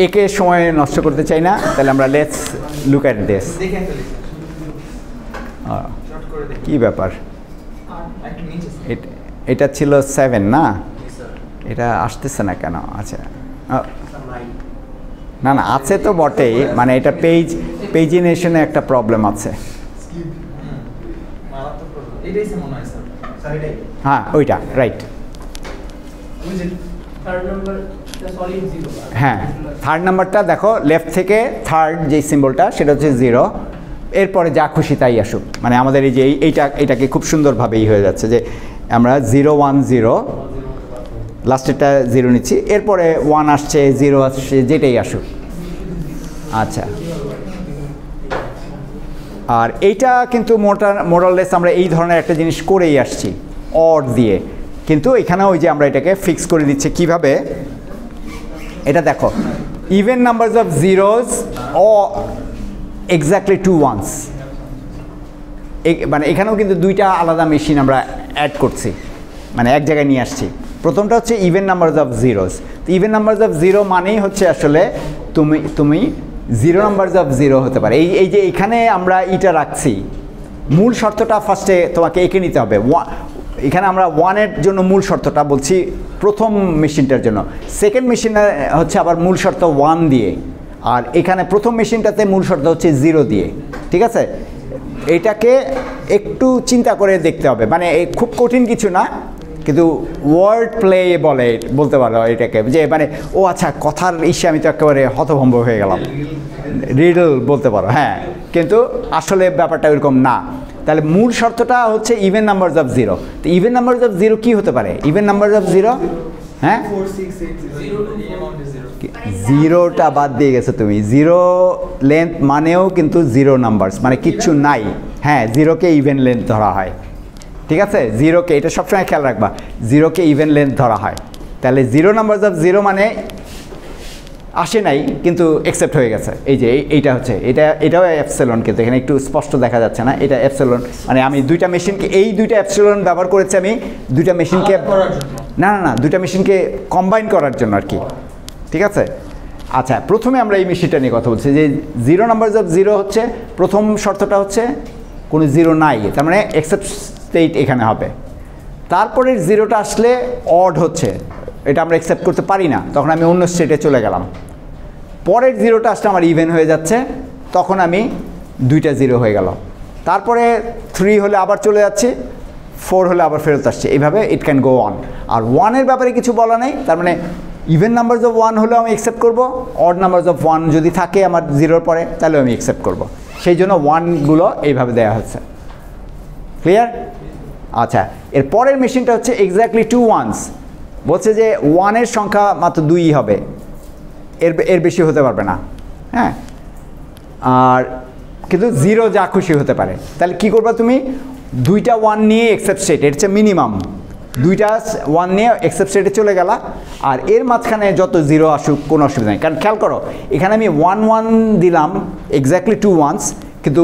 একে সময় নষ্ট করতে চাই না, তাহলে আমরা লেটস লুক অ্যাট দিস। কি ব্যাপার, এটা ছিল 7 না, এটা আসতেছে না কেন? আচ্ছা, না না আছে তো বটেই, মানে এটা পেজিনেশনে একটা প্রবলেম আছে। এটাই মনে হয় স্যার। স্যার এটাই। হ্যাঁ ওইটা রাইট। Third number solid 0। হ্যাঁ থার্ড নাম্বারটা দেখো লেফট থেকে থার্ড যে সিম্বলটা সেটা হচ্ছে 0, এরপরে যা খুশি তাই আসুক, মানে আমাদের এই যে এইটাকে খুব সুন্দরভাবেই হয়ে যাচ্ছে যে আমরা 0 1 0 লাস্টেরটা 0 নিচ্ছি, এরপরে 1 আসছে 0 আসছে যেটাই আসুক। আচ্ছা আর এইটা কিন্তু মোরাললেস আমরা এই ধরনের একটা জিনিস করেই আসছি অর দিয়ে, কিন্তু এখানে ওই যে আমরা এটাকে ফিক্স করে দিচ্ছি কিভাবে, এটা দেখো ইভেন নাম্বারস অফ জিরোস ও এক্স্যাক্টলি 2 ones, মানে এখানেও কিন্তু দুইটা আলাদা মেশিন আমরা অ্যাড করছি, মানে এক জায়গায় নিয়ে আসছি। প্রথমটা হচ্ছে ইভেন নাম্বারস অফ জিরোস। তো ইভেন নাম্বারস অফ 0 মানেই হচ্ছে আসলে তুমি 0 নাম্বারস অফ 0 হতে পারে। এই যে এখানে আমরা এটা রাখছি, মূল শর্তটা ফার্স্টে তোমাকে এঁকে নিতে হবে। এখানে আমরা 1-এর জন্য মূল শর্তটা বলছি প্রথম মেশিনটার জন্য, সেকেন্ড মেশিনে হচ্ছে আবার মূল শর্ত 1 দিয়ে, আর এখানে প্রথম মেশিনটাতে মূল শর্ত হচ্ছে 0 দিয়ে। ঠিক আছে, এটাকে একটু চিন্তা করে দেখতে হবে, মানে খুব কঠিন কিছু না, কিন্তু ওয়ার্ড প্লে বলতে পারো এটাকে, যে মানে ও আচ্ছা কথার ইসে আমি তো একেবারে হতভম্ব হয়ে গেলাম, রিডল বলতে পারো। হ্যাঁ কিন্তু আসলে ব্যাপারটা ওইরকম না। তাহলে মূল শর্তটা হচ্ছে ইভেন নাম্বারস অফ 0। তো ইভেন নাম্বারস অফ 0 কি হতে পারে? ইভেন নাম্বারস অফ 0, হ্যাঁ 4 6 8 0 জিরোটা বাদ দিয়ে গেছো তুমি। 0 লেন্থ মানেও কিন্তু 0 নাম্বারস, মানে কিচ্ছু নাই। হ্যাঁ 0কে ইভেন লেন্থ ধরা হয়, ঠিক আছে। 0কে, এটা সবসময় খেয়াল রাখবা, 0কে ইভেন লেন্থ ধরা হয়। তাহলে 0 নাম্বারস অফ 0 মানে আসে নাই কিন্তু অ্যাকসেপ্ট হয়ে গেছে। এই যে এইটা হচ্ছে এটাও এপসিলন, কিন্তু এখানে একটু স্পষ্ট দেখা যাচ্ছে না, এটা এপসিলন, মানে আমি দুইটা মেশিনকে এই দুইটা এপসিলন ব্যবহার করেছি, আমি দুইটা মেশিনকে না দুইটা মেশিনকে কম্বাইন করার জন্য আর কি, ঠিক আছে। আচ্ছা প্রথমে আমরা এই মেশিনটা নিয়ে কথা বলছি যে 0 নাম্বারস অফ 0 হচ্ছে প্রথম শর্তটা হচ্ছে কোনো 0 নাই, তার মানে অ্যাকসেপ্ট স্টেট এখানে হবে। তারপরে 0টা আসলে অড হচ্ছে, এটা আমরা অ্যাকসেপ্ট করতে পারি না, তখন আমি অন্য স্টেটে চলে গেলাম। পরের 0টা আসলে আমার ইভেন হয়ে যাচ্ছে, তখন আমি দুইটা 0 হয়ে গেল। তারপরে 3 হলে আবার চলে যাচ্ছে, 4 হলে আবার ফেরত আসছে, এইভাবে ইট ক্যান গো অন। আর 1-এর ব্যাপারে কিছু বলা নেই, তার মানে ইভেন নাম্বারস অফ 1 হলেও আমি অ্যাকসেপ্ট করবো, অড নাম্বারস অফ 1 যদি থাকে আমার 0-র পরে তাহলে আমি অ্যাকসেপ্ট করব। সেই জন্য 1গুলো এইভাবে দেওয়া হচ্ছে, ক্লিয়ার? আচ্ছা এর পরের মেশিনটা হচ্ছে এক্স্যাক্টলি 2 ones, বলছে যে 1-এর সংখ্যা মাত্র 2ই হবে, এর বেশি হতে পারবে না। হ্যাঁ আর কিন্তু 0 যা খুশি হতে পারে। তাহলে কি করবা তুমি? দুইটা 1 নিয়ে অ্যাকসেপ্ট স্টেট, এটা হচ্ছে মিনিমাম, দুইটা 1 নিয়ে অ্যাকসেপ্ট স্টেটে চলে গেলা, আর এর মাঝখানে যত 0 আসুক কোনো অসুবিধা নেই। কারণ খেয়াল করো এখানে আমি 1 1 দিলাম এক্স্যাক্টলি 2 ones, কিন্তু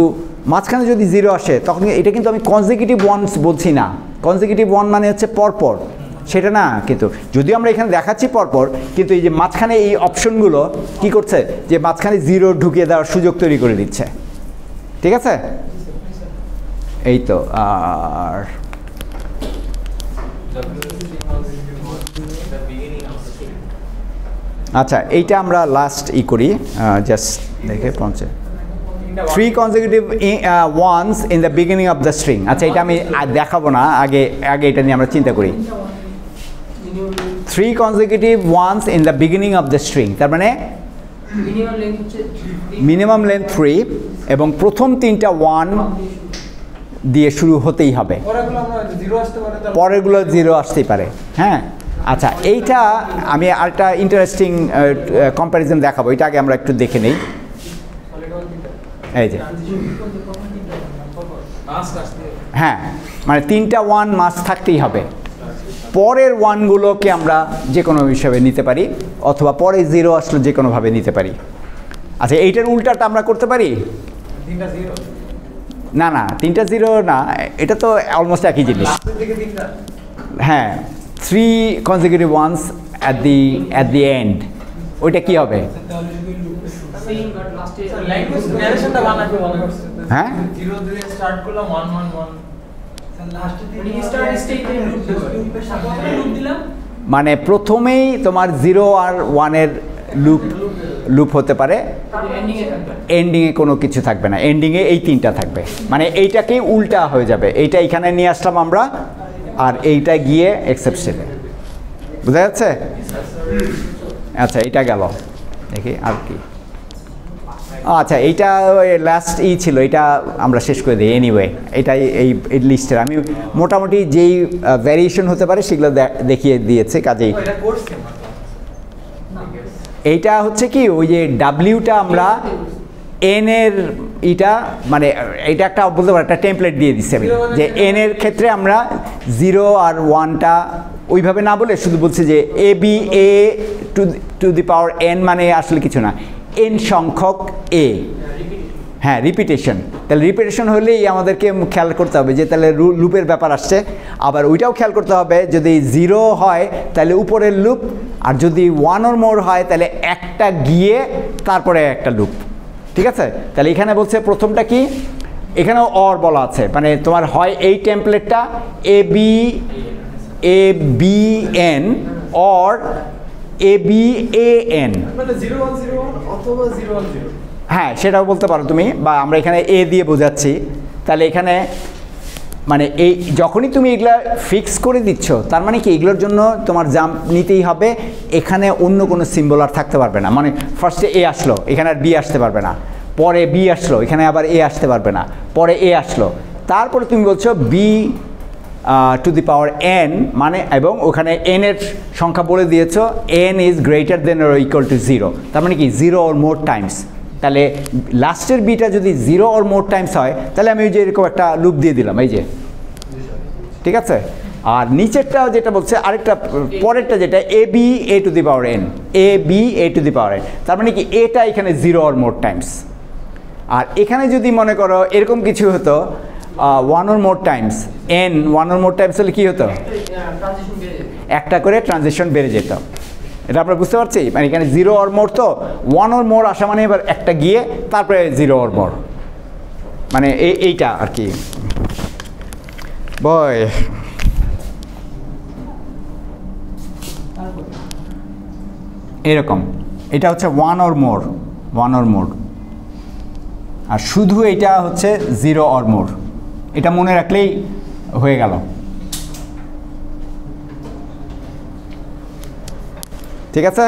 মাঝখানে যদি 0 আসে তখন এটা কিন্তু আমি কনজিকিউটিভ 1s বলছি না। কনজিকিউটিভ 1 মানে হচ্ছে পরপর, সেটা না। কিন্তু যদিও আমরা এখানে দেখাচ্ছি পরপর, কিন্তু এই যে মাঝখানে এই অপশনগুলো কি করছে, যে মাঝখানে 0 ঢুকিয়ে দেওয়ার সুযোগ তৈরি করে দিচ্ছে, ঠিক আছে। এই তো। আর আচ্ছা এইটা আমরা লাস্ট করি, জাস্ট দেখে পৌঁছে 3 consecutive ones in the beginning of the string। আচ্ছা এটা আমি দেখাবো না, আগে এটা নিয়ে আমরা চিন্তা করি। 3 consecutive ones in the beginning of the string, তার মানে মিনিমাম লেন্থ 3 এবং প্রথম 3টা 1 দিয়ে শুরু হতেই হবে, পরেরগুলো 0 আসতেই পারে। হ্যাঁ আচ্ছা এইটা আমি আরেকটা ইন্টারেস্টিং কম্প্যারিজন দেখাবো, এটা আগে আমরা একটু দেখে নেই। এই যে হ্যাঁ মানে 3টা 1 মাস্ট থাকতেই হবে, পরের 1গুলোকে আমরা যে কোনো হিসাবে নিতে পারি, অথবা পরে 0 আসলে যে কোনোভাবে নিতে পারি। আচ্ছা এইটার উল্টাটা আমরা করতে পারি? না 3টা 0 না, এটা তো অলমোস্ট একই জিনিস। হ্যাঁ 3 consecutive ones at the end, ওইটা কি হবে? হ্যাঁ মানে প্রথমেই তোমার 0 আর 1-এর লুপ হতে পারে, এন্ডিং এ থাকবে এন্ডিংয়ে কোনো কিছু থাকবে না, এন্ডিংয়ে এই তিনটা থাকবে, মানে এইটাকেই উল্টা হয়ে যাবে, এইটা এখানে নিয়ে আসলাম আমরা আর এইটা গিয়ে এক্সেপশনে, বুঝা যাচ্ছে? আচ্ছা এইটা গেল, দেখি আর কি, আচ্ছা এইটা লাস্ট ছিল, এটা আমরা শেষ করে দিই এনিওয়ে, এটাই এই লিস্টের আমি মোটামুটি যেই ভ্যারিয়েশন হতে পারে সেগুলো দেখিয়ে দিয়েছে, কাজেই এটা করছে এইটা হচ্ছে কি ওই যে ডাব্লিউটা আমরা এন এর ইটা মানে এটা একটা বলতে পারো একটা টেমপ্লেট দিয়ে দিচ্ছি আমি, যে এন এর ক্ষেত্রে আমরা 0 আর 1টা ওইভাবে না বলে শুধু বলছে যে A B A to the power N, মানে আসলে কিছু না, এন সংখ্যক এ, হ্যাঁ রিপিটেশন, তাহলে রিপিটেশন হলেই আমাদেরকে খেয়াল করতে হবে যে তাহলে লুপের ব্যাপার আসছে, আবার ওইটাও খেয়াল করতে হবে যদি 0 হয় তাহলে উপরের লুপ, আর যদি 1 or more হয় তাহলে একটা গিয়ে তারপরে একটা লুপ, ঠিক আছে? তাহলে এখানে বলছে প্রথমটা কি, এখানেও অর বলা আছে, মানে তোমার হয় এই টেমপ্লেটটা A B N or A B A N, মানে 0101 অথবা 010। হ্যাঁ সেটাও বলতে পারো তুমি, বা আমরা এখানে এ দিয়ে বোঝাচ্ছি, তাহলে এখানে মানে এই যখনই তুমি এগুলা ফিক্স করে দিচ্ছ তার মানে কি এগুলোর জন্য তোমার জাম্প নিতেই হবে, এখানে অন্য কোনো সিম্বল আর থাকতে পারবে না, মানে ফার্স্টে এ আসলো এখানে আর বি আসতে পারবে না, পরে বি আসলো এখানে আবার এ আসতে পারবে না, পরে এ আসলো, তারপরে তুমি বলছো b to the power N, মানে এবং ওখানে এন এর সংখ্যা বলে দিয়েছো n is greater than or equal to 0, তার মানে কি 0 or more টাইমস, তাহলে লাস্টের বিটা যদি 0 or more টাইমস হয় তাহলে আমি ওই যে এরকম একটা লুপ দিয়ে দিলাম এই যে, ঠিক আছে? আর নিচেরটা যেটা বলছে আরেকটা পরেরটা যেটা A B A to the power N, A B A to the power N, তার মানে কি এটা এখানে 0 or more টাইমস, আর এখানে যদি মনে করো এরকম কিছু হতো 1 or more Times N 1 or more Times হলে কী হতো, ট্রানজিশন বেড়ে যাবে, একটা করে ট্রানজিশন বেড়ে যেত, এটা আমরা বুঝতে পারছি, মানে এখানে 0 or more তো 1 or more আসা মানে এবার একটা গিয়ে তারপরে 0 or more, মানে এইটা আর কি বয়। এরকম এটা হচ্ছে 1 or more, 1 or more, আর শুধু এটা হচ্ছে 0 or more, এটা মনে রাখলেই হয়ে গেল, ঠিক আছে?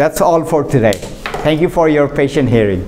That's all for today. Thank you for your patient hearing.